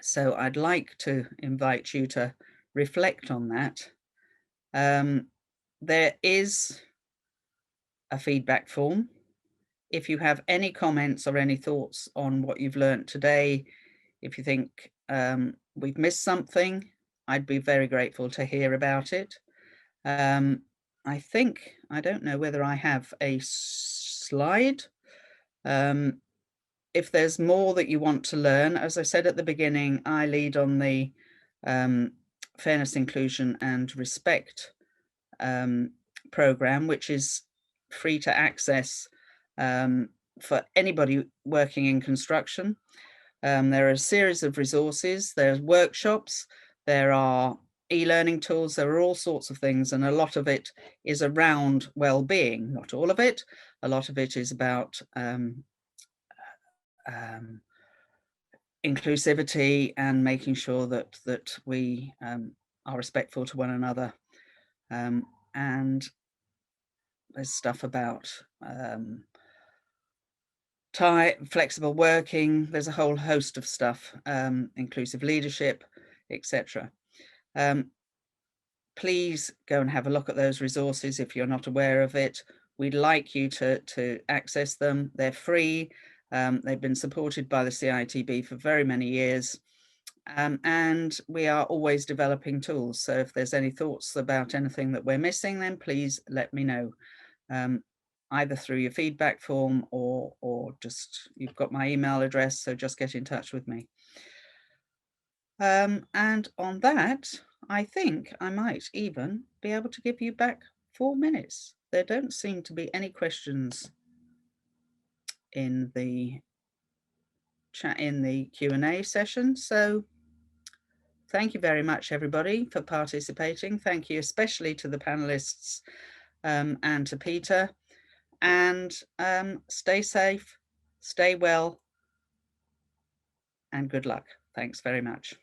So I'd like to invite you to reflect on that. There is a feedback form. If you have any comments or any thoughts on what you've learned today, if you think we've missed something, I'd be very grateful to hear about it. I think, I don't know whether I have a slide. If there's more that you want to learn, as I said at the beginning, I lead on the Fairness, Inclusion and Respect program, which is free to access for anybody working in construction. There are a series of resources, there's workshops, there are e-learning tools, there are all sorts of things, and a lot of it is around well-being. Not all of it. A lot of it is about inclusivity and making sure that we are respectful to one another. And there's stuff about flexible working. There's a whole host of stuff, inclusive leadership, etc. Please go and have a look at those resources if you're not aware of it. We'd like you to access them. They're free. They've been supported by the CITB for very many years. And we are always developing tools. So if there's any thoughts about anything that we're missing, then please let me know. Either through your feedback form or just, you've got my email address, so just get in touch with me. And on that, I think I might even be able to give you back 4 minutes. There don't seem to be any questions in the chat, in the Q&A session. So thank you very much, everybody, for participating. Thank you especially to the panelists and to Peter. And stay safe, stay well, and good luck. Thanks very much.